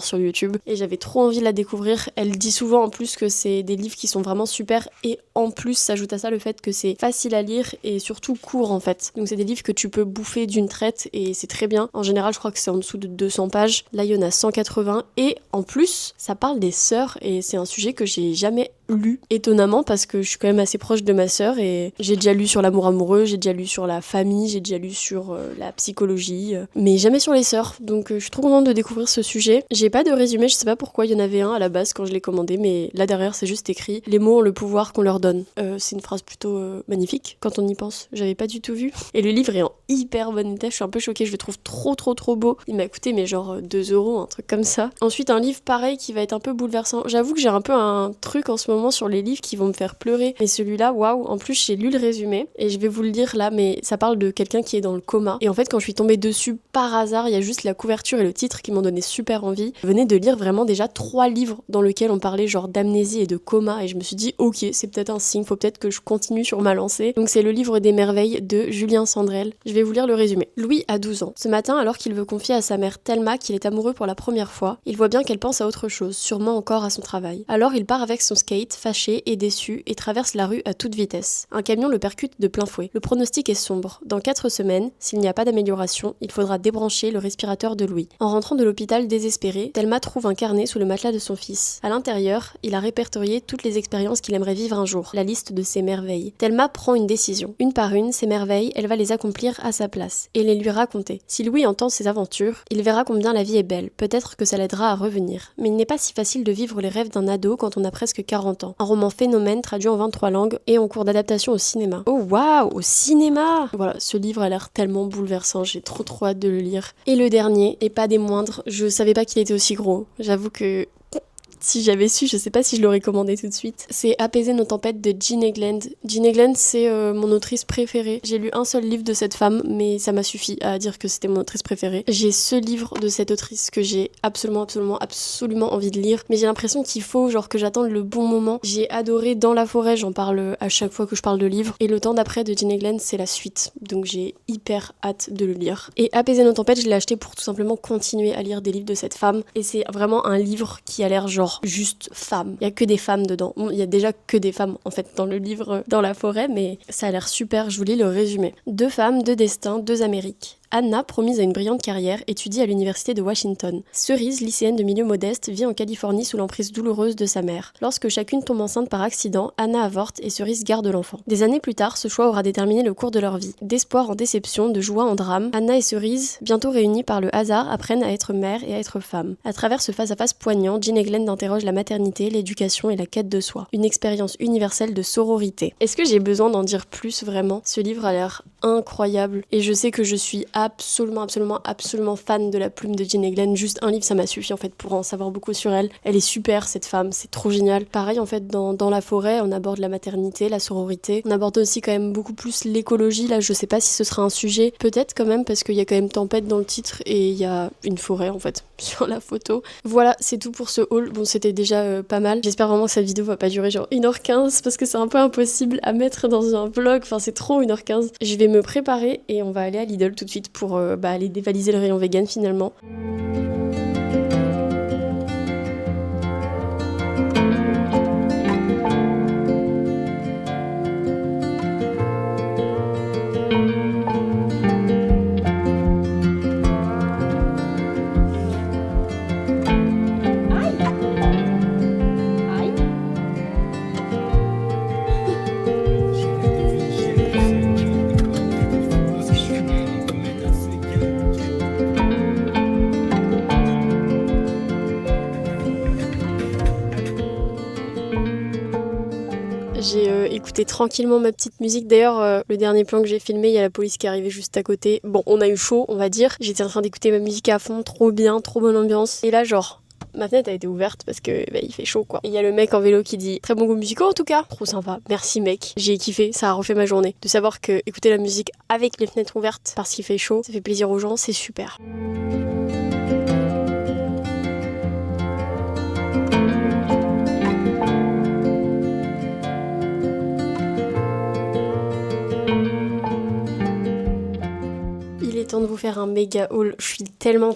sur YouTube. Et j'avais trop envie de la découvrir. Elle dit souvent en plus que c'est des livres qui sont vraiment super, et en plus s'ajoute à ça le fait que c'est facile à lire et surtout court en fait. Donc c'est des livres que tu peux bouffer d'une traite et c'est très bien. En général, je crois que c'est en dessous de 200 pages. Là, il y en a 180 et en plus, ça parle des sœurs et c'est un sujet que j'ai jamais lu, étonnamment, parce que je suis quand même assez proche de ma sœur et j'ai déjà lu sur l'amour amoureux, j'ai déjà lu sur la famille, j'ai déjà lu sur la psychologie, mais jamais sur les sœurs. Donc je suis trop contente de découvrir ce sujet. J'ai pas de résumé, je sais pas pourquoi il y en avait un à la base quand je l'ai commandé, mais là derrière c'est juste écrit « Les mots ont le pouvoir qu'on leur donne ». C'est une phrase plutôt magnifique quand on y pense, j'avais pas du tout vu. Et le livre est en hyper bon état, je suis un peu choquée, je le trouve trop beau. Il m'a coûté mais genre 2 €, un truc comme ça. Ensuite un livre pareil qui va être un peu bouleversant. J'avoue que j'ai un peu un truc en ce moment moment sur les livres qui vont me faire pleurer. Mais celui-là, waouh, en plus j'ai lu le résumé et je vais vous le lire là, mais ça parle de quelqu'un qui est dans le coma. Et en fait quand je suis tombée dessus par hasard, il y a juste la couverture et le titre qui m'ont donné super envie. Je venais de lire vraiment déjà 3 livres dans lesquels on parlait genre d'amnésie et de coma et je me suis dit ok, c'est peut-être un signe, faut peut-être que je continue sur ma lancée. Donc c'est le livre des merveilles de Julien Sandrel. Je vais vous lire le résumé. Louis a 12 ans. Ce matin, alors qu'il veut confier à sa mère Thelma qu'il est amoureux pour la première fois, il voit bien qu'elle pense à autre chose, sûrement encore à son travail. Alors il part avec son skate, fâché et déçu, et traverse la rue à toute vitesse. Un camion le percute de plein fouet. Le pronostic est sombre. Dans 4 semaines, s'il n'y a pas d'amélioration, il faudra débrancher le respirateur de Louis. En rentrant de l'hôpital désespéré, Thelma trouve un carnet sous le matelas de son fils. À l'intérieur, il a répertorié toutes les expériences qu'il aimerait vivre un jour, la liste de ses merveilles. Thelma prend une décision. Une par une, ces merveilles, elle va les accomplir à sa place et les lui raconter. Si Louis entend ses aventures, il verra combien la vie est belle. Peut-être que ça l'aidera à revenir. Mais il n'est pas si facile de vivre les rêves d'un ado quand on a presque 40 ans. Un roman phénomène traduit en 23 langues et en cours d'adaptation au cinéma. Oh waouh, au cinéma! Voilà, ce livre a l'air tellement bouleversant, j'ai trop hâte de le lire. Et le dernier, et pas des moindres, je savais pas qu'il était aussi gros. J'avoue que si j'avais su, je sais pas si je l'aurais commandé tout de suite. C'est Apaiser nos tempêtes de Jean Egland. Jean Egland, c'est mon autrice préférée. J'ai lu un seul livre de cette femme, mais ça m'a suffi à dire que c'était mon autrice préférée. J'ai ce livre de cette autrice que j'ai absolument envie de lire, mais j'ai l'impression qu'il faut genre que j'attende le bon moment. J'ai adoré Dans la forêt, j'en parle à chaque fois que je parle de livres, et Le temps d'après de Jean Egland, c'est la suite. Donc j'ai hyper hâte de le lire. Et Apaiser nos tempêtes, je l'ai acheté pour tout simplement continuer à lire des livres de cette femme, et c'est vraiment un livre qui a l'air genre juste femme. Il y a que des femmes dedans. Bon, il y a déjà que des femmes en fait dans le livre Dans la forêt, mais ça a l'air super. Je vous lis le résumé. 2 femmes, 2 destins, 2 Amériques. Anna, promise à une brillante carrière, étudie à l'université de Washington. Cerise, lycéenne de milieu modeste, vit en Californie sous l'emprise douloureuse de sa mère. Lorsque chacune tombe enceinte par accident, Anna avorte et Cerise garde l'enfant. Des années plus tard, ce choix aura déterminé le cours de leur vie. D'espoir en déception, de joie en drame, Anna et Cerise, bientôt réunies par le hasard, apprennent à être mère et à être femme. À travers ce face-à-face poignant, Jean Egland interroge la maternité, l'éducation et la quête de soi. Une expérience universelle de sororité. Est-ce que j'ai besoin d'en dire plus vraiment ? Ce livre a l'air incroyable et je sais que je suis absolument fan de la plume de Jean Egland. Juste un livre, ça m'a suffi en fait pour en savoir beaucoup sur elle. Elle est super cette femme, c'est trop génial. Pareil en fait dans la forêt, on aborde la maternité, la sororité. On aborde aussi quand même beaucoup plus l'écologie. Là, je sais pas si ce sera un sujet. Peut-être quand même parce qu'il y a quand même tempête dans le titre et il y a une forêt en fait sur la photo. Voilà, c'est tout pour ce haul. Bon, c'était déjà pas mal. J'espère vraiment que cette vidéo va pas durer genre 1h15 parce que c'est un peu impossible à mettre dans un vlog. Enfin, c'est trop 1h15. Je vais me préparer et on va aller à Lidl tout de suite pour aller dévaliser le rayon vegan finalement. J'ai écouté tranquillement ma petite musique. D'ailleurs, le dernier plan que j'ai filmé, il y a la police qui est arrivée juste à côté. Bon, on a eu chaud, on va dire. J'étais en train d'écouter ma musique à fond, trop bien, trop bonne ambiance. Et là, genre, ma fenêtre a été ouverte parce que il fait chaud quoi. Et il y a le mec en vélo qui dit très bon goût musical en tout cas. Trop sympa. Merci mec. J'ai kiffé, ça a refait ma journée. De savoir que écouter la musique avec les fenêtres ouvertes parce qu'il fait chaud, ça fait plaisir aux gens, c'est super. Il est temps de vous faire un méga haul. Je suis tellement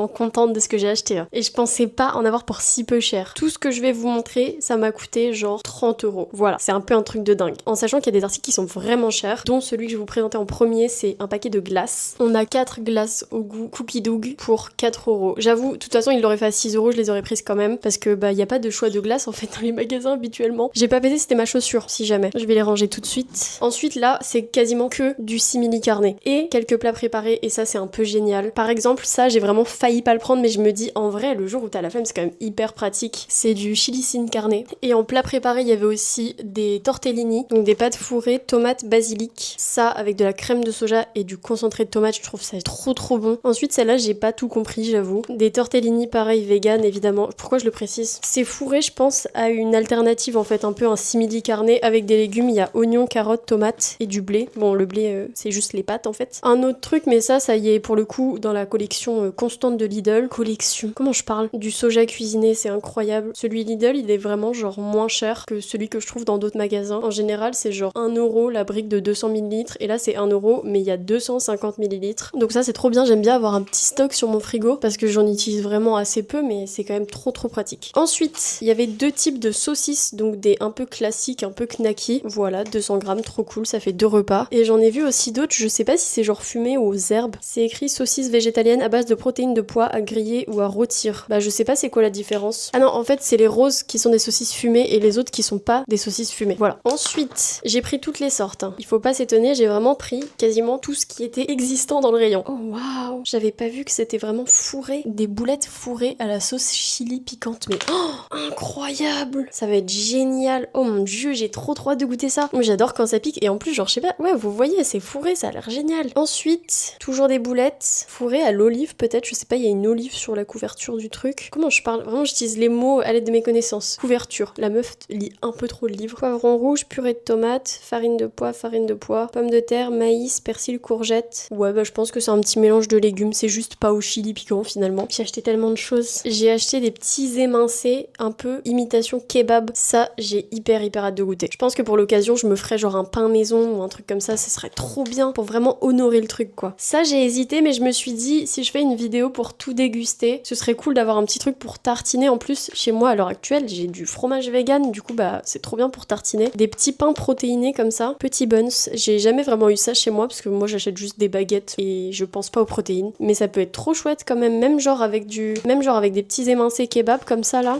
contente de ce que j'ai acheté. Et je pensais pas en avoir pour si peu cher. Tout ce que je vais vous montrer, ça m'a coûté genre 30€. Voilà, c'est un peu un truc de dingue. En sachant qu'il y a des articles qui sont vraiment chers, dont celui que je vais vous présenter en premier, c'est un paquet de glaces. On a 4 glaces au goût Cookie Doug pour 4€. J'avoue, de toute façon, il l'aurait fait à 6€, je les aurais prises quand même. Parce que y a pas de choix de glace en fait dans les magasins habituellement. J'ai pas pesé, c'était ma chaussure, si jamais. Je vais les ranger tout de suite. Ensuite, là, c'est quasiment que du simili carnet. Et quelques plats préparés et ça c'est un peu génial. Par exemple ça j'ai vraiment failli pas le prendre mais je me dis en vrai le jour où t'as la flemme c'est quand même hyper pratique. C'est du chili sin carne. Et en plat préparé il y avait aussi des tortellini, donc des pâtes fourrées, tomates, basilic. Ça avec de la crème de soja et du concentré de tomate, je trouve ça trop bon. Ensuite celle-là j'ai pas tout compris j'avoue. Des tortellini pareil vegan évidemment. Pourquoi je le précise? C'est fourré je pense à une alternative en fait, un peu un simili carné avec des légumes. Il y a oignons, carottes, tomates et du blé. Bon le blé c'est juste les pâtes en fait. Un autre truc mais ça y est pour le coup dans la collection constante de Lidl. Collection, comment je parle? Du soja cuisiné, c'est incroyable. Celui Lidl il est vraiment genre moins cher que celui que je trouve dans d'autres magasins. En général c'est genre 1€ la brique de 200 ml et là c'est 1€ mais il y a 250 ml. Donc ça c'est trop bien, j'aime bien avoir un petit stock sur mon frigo parce que j'en utilise vraiment assez peu mais c'est quand même trop pratique. Ensuite il y avait deux types de saucisses, donc des un peu classiques, un peu knacky. Voilà, 200 grammes, trop cool, ça fait 2 repas. Et j'en ai vu aussi d'autres, je sais pas si c'est genre fumé ou aux herbes. C'est écrit saucisse végétalienne à base de protéines de pois à griller ou à rôtir. Bah je sais pas c'est quoi la différence. Ah non, en fait c'est les roses qui sont des saucisses fumées et les autres qui sont pas des saucisses fumées. Voilà. Ensuite, j'ai pris toutes les sortes. Il faut pas s'étonner, j'ai vraiment pris quasiment tout ce qui était existant dans le rayon. Oh waouh, j'avais pas vu que c'était vraiment fourré. Des boulettes fourrées à la sauce chili piquante. Mais oh, incroyable. Ça va être génial. Oh mon dieu, j'ai trop hâte de goûter ça. Moi j'adore quand ça pique et en plus genre je sais pas, ouais vous voyez c'est fourré, ça a l'air génial. Ensuite, toujours des boulettes fourrées à l'olive peut-être, je sais pas, il y a une olive sur la couverture du truc. Comment je parle? Vraiment j'utilise les mots à l'aide de mes connaissances. Couverture, la meuf lit un peu trop le livre. Poivron rouge, purée de tomates, farine de pois, pommes de terre, maïs, persil, courgettes. Ouais bah je pense que c'est un petit mélange de légumes, c'est juste pas au chili piquant finalement. J'ai acheté tellement de choses. J'ai acheté des petits émincés un peu imitation kebab. Ça j'ai hyper hâte de goûter. Je pense que pour l'occasion je me ferais genre un pain maison ou un truc comme ça, ce serait trop bien pour vraiment honorer le truc quoi. Ça j'ai hésité mais je me suis dit si je fais une vidéo pour tout déguster, ce serait cool d'avoir un petit truc pour tartiner. En plus chez moi à l'heure actuelle j'ai du fromage vegan, du coup bah c'est trop bien pour tartiner. Des petits pains protéinés comme ça, petits buns. J'ai jamais vraiment eu ça chez moi parce que moi j'achète juste des baguettes et je pense pas aux protéines. Mais ça peut être trop chouette quand même genre avec des petits émincés kebab comme ça là.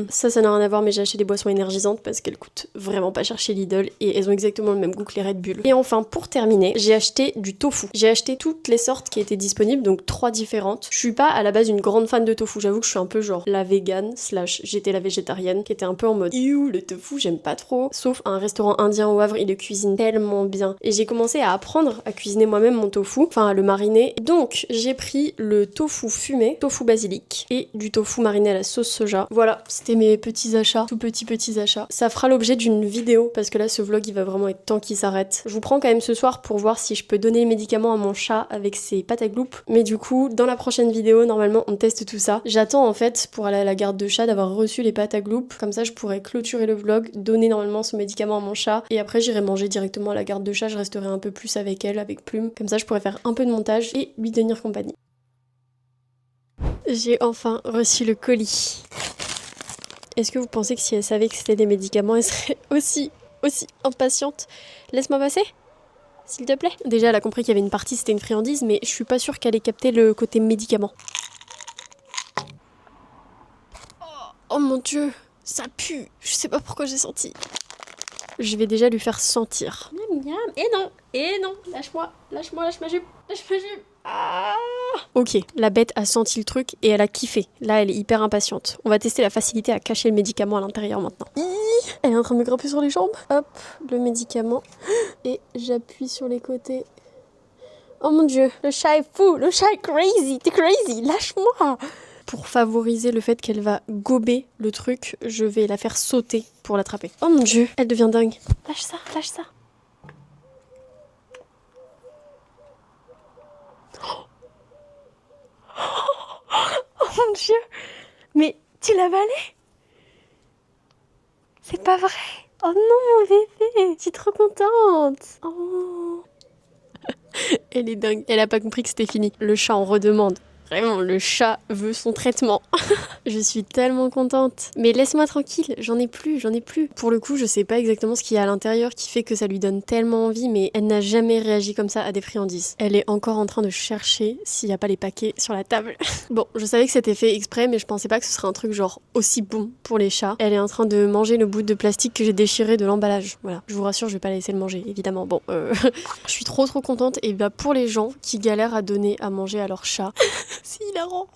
Ça n'a rien à voir mais j'ai acheté des boissons énergisantes parce qu'elles coûtent vraiment pas cher chez Lidl et elles ont exactement le même goût que les Red Bull. Et enfin pour terminer, j'ai acheté du tofu. J'ai acheté toutes les sortes qui étaient disponibles, donc 3 différentes. Je suis pas à la base une grande fan de tofu, j'avoue que je suis un peu genre la végane / j'étais la végétarienne qui était un peu en mode Iou, le tofu j'aime pas trop. Sauf un restaurant indien au Havre, il le cuisine tellement bien. Et j'ai commencé à apprendre à cuisiner moi-même mon tofu, enfin à le mariner. Donc j'ai pris le tofu fumé, tofu basilic et du tofu mariné à la sauce soja. Voilà, c'était mes petits achats, tout petits achats. Ça fera l'objet d'une vidéo parce que là ce vlog il va vraiment être temps qu'il s'arrête. Je vous prends quand même ce soir pour voir si je peux donner les médicaments à mon chat avec ses pâtes à gloupe. Mais du coup, dans la prochaine vidéo, normalement on teste tout ça. J'attends en fait pour aller à la garde de chat d'avoir reçu les pâtes à gloupe. Comme ça je pourrais clôturer le vlog, donner normalement ce médicament à mon chat et après j'irai manger directement à la garde de chat. Je resterai un peu plus avec elle, avec Plume. Comme ça je pourrais faire un peu de montage et lui tenir compagnie. J'ai enfin reçu le colis. Est-ce que vous pensez que si elle savait que c'était des médicaments, elle serait aussi impatiente? Laisse-moi passer, s'il te plaît. Déjà, elle a compris qu'il y avait une partie, c'était une friandise, mais je suis pas sûre qu'elle ait capté le côté médicament. Oh mon dieu, ça pue. Je sais pas pourquoi j'ai senti. Je vais déjà lui faire sentir. Miam miam. Et non, lâche-moi, lâche ma jupe, Ah ok, la bête a senti le truc et elle a kiffé. Là, elle est hyper impatiente. On va tester la facilité à cacher le médicament à l'intérieur maintenant. Elle est en train de me grimper sur les jambes. Hop, le médicament. Et j'appuie sur les côtés. Oh mon dieu, le chat est fou, le chat est crazy, t'es crazy, lâche-moi. Pour favoriser le fait qu'elle va gober le truc, je vais la faire sauter pour l'attraper. Oh mon dieu, elle devient dingue. Lâche ça, lâche ça. Oh mon dieu, mais tu l'as avalé? C'est pas vrai. Oh non mon bébé, je suis trop contente. Oh. Elle est dingue, elle a pas compris que c'était fini. Le chat en redemande. Vraiment, le chat veut son traitement. Je suis tellement contente. Mais laisse-moi tranquille, j'en ai plus. Pour le coup, je sais pas exactement ce qu'il y a à l'intérieur qui fait que ça lui donne tellement envie, mais elle n'a jamais réagi comme ça à des friandises. Elle est encore en train de chercher s'il n'y a pas les paquets sur la table. Bon, je savais que c'était fait exprès, mais je pensais pas que ce serait un truc genre aussi bon pour les chats. Elle est en train de manger le bout de plastique que j'ai déchiré de l'emballage. Voilà, je vous rassure, je vais pas la laisser le manger, évidemment. Bon, je suis trop contente. Et bah pour les gens qui galèrent à donner à manger à leur chat, c'est hilarant.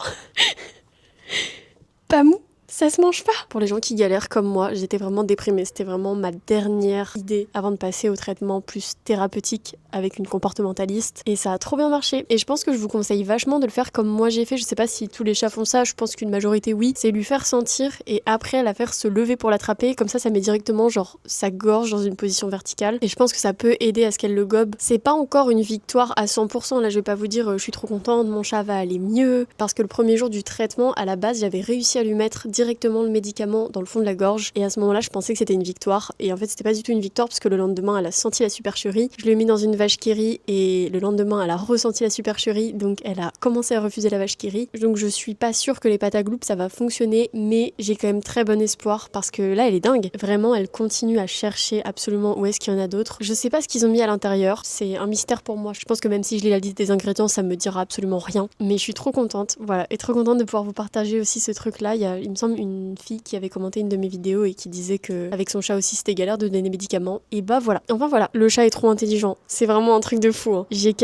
Pamou, ça se mange pas. Pour les gens qui galèrent comme moi, j'étais vraiment déprimée. C'était vraiment ma dernière idée avant de passer au traitement plus thérapeutique avec une comportementaliste. Et ça a trop bien marché. Et je pense que je vous conseille vachement de le faire comme moi j'ai fait. Je sais pas si tous les chats font ça, je pense qu'une majorité oui. C'est lui faire sentir et après la faire se lever pour l'attraper. Comme ça met directement genre sa gorge dans une position verticale. Et je pense que ça peut aider à ce qu'elle le gobe. C'est pas encore une victoire à 100%. Là je vais pas vous dire je suis trop contente, mon chat va aller mieux. Parce que le premier jour du traitement, à la base j'avais réussi à lui mettre directement le médicament dans le fond de la gorge. Et à ce moment-là je pensais que c'était une victoire. Et en fait c'était pas du tout une victoire parce que le lendemain elle a senti la supercherie. Je l'ai mis dans une vache qui rit et le lendemain elle a ressenti la supercherie, donc elle a commencé à refuser la vache qui rit. Donc je suis pas sûre que les pâtes à gloup ça va fonctionner, mais j'ai quand même très bon espoir parce que là elle est dingue. Vraiment elle continue à chercher absolument où est-ce qu'il y en a d'autres. Je sais pas ce qu'ils ont mis à l'intérieur, c'est un mystère pour moi. Je pense que même si je lis la liste des ingrédients ça me dira absolument rien, mais je suis trop contente, voilà, et trop contente de pouvoir vous partager aussi ce truc là. Il me semble une fille qui avait commenté une de mes vidéos et qui disait que avec son chat aussi c'était galère de donner des médicaments, et bah voilà. Enfin voilà, le chat est trop intelligent, c'est vraiment un truc de fou, hein. J'ai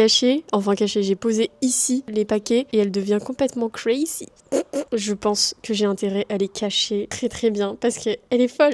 j'ai posé ici les paquets et elle devient complètement crazy. Je pense que j'ai intérêt à les cacher très bien parce qu'elle est folle,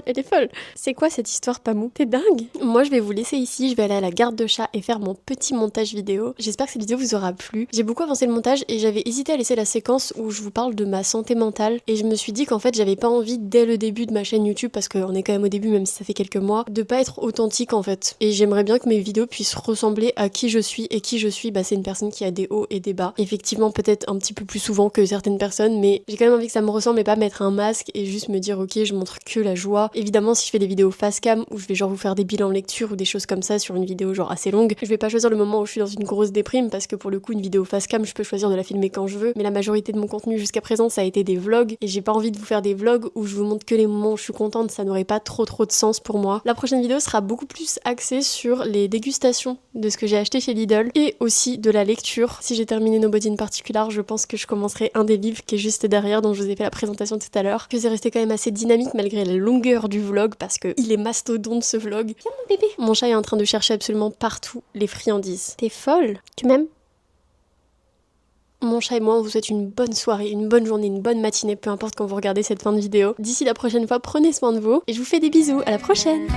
C'est quoi cette histoire, Pamou? T'es dingue? Moi je vais vous laisser ici, je vais aller à la garde de chat et faire mon petit montage vidéo. J'espère que cette vidéo vous aura plu. J'ai beaucoup avancé le montage et j'avais hésité à laisser la séquence où je vous parle de ma santé mentale et je me suis dit qu'en fait j'avais pas envie dès le début de ma chaîne YouTube, parce qu'on est quand même au début même si ça fait quelques mois, de pas être authentique en fait. Et j'aimerais bien que mes vidéos puissent ressembler à qui je suis, et qui je suis, bah c'est une personne qui a des hauts et des bas. Effectivement peut-être un petit peu plus souvent que certaines personnes, mais j'ai quand même envie que ça me ressemble et pas mettre un masque et juste me dire ok je montre que la joie. Évidemment si je fais des vidéos face cam où je vais genre vous faire des bilans lecture ou des choses comme ça sur une vidéo genre assez longue, je vais pas choisir le moment où je suis dans une grosse déprime, parce que pour le coup une vidéo face cam je peux choisir de la filmer quand je veux, mais la majorité de mon contenu jusqu'à présent ça a été des vlogs et j'ai pas envie de vous faire des vlogs où je vous montre que les moments où je suis contente, ça n'aurait pas trop de sens pour moi. La prochaine vidéo sera beaucoup plus axée sur les dégustations de ce que j'ai acheté chez Lidl et aussi de la lecture. Si j'ai terminé Nobody in Particular, je pense que je commencerai un des livres qui est juste derrière, dont je vous ai fait la présentation tout à l'heure, que c'est resté quand même assez dynamique malgré la longueur du vlog, parce que il est mastodonte ce vlog. Viens mon bébé. Mon chat est en train de chercher absolument partout les friandises. T'es folle? Tu m'aimes? Mon chat et moi, on vous souhaite une bonne soirée, une bonne journée, une bonne matinée, peu importe quand vous regardez cette fin de vidéo. D'ici la prochaine fois, prenez soin de vous et je vous fais des bisous. À la prochaine!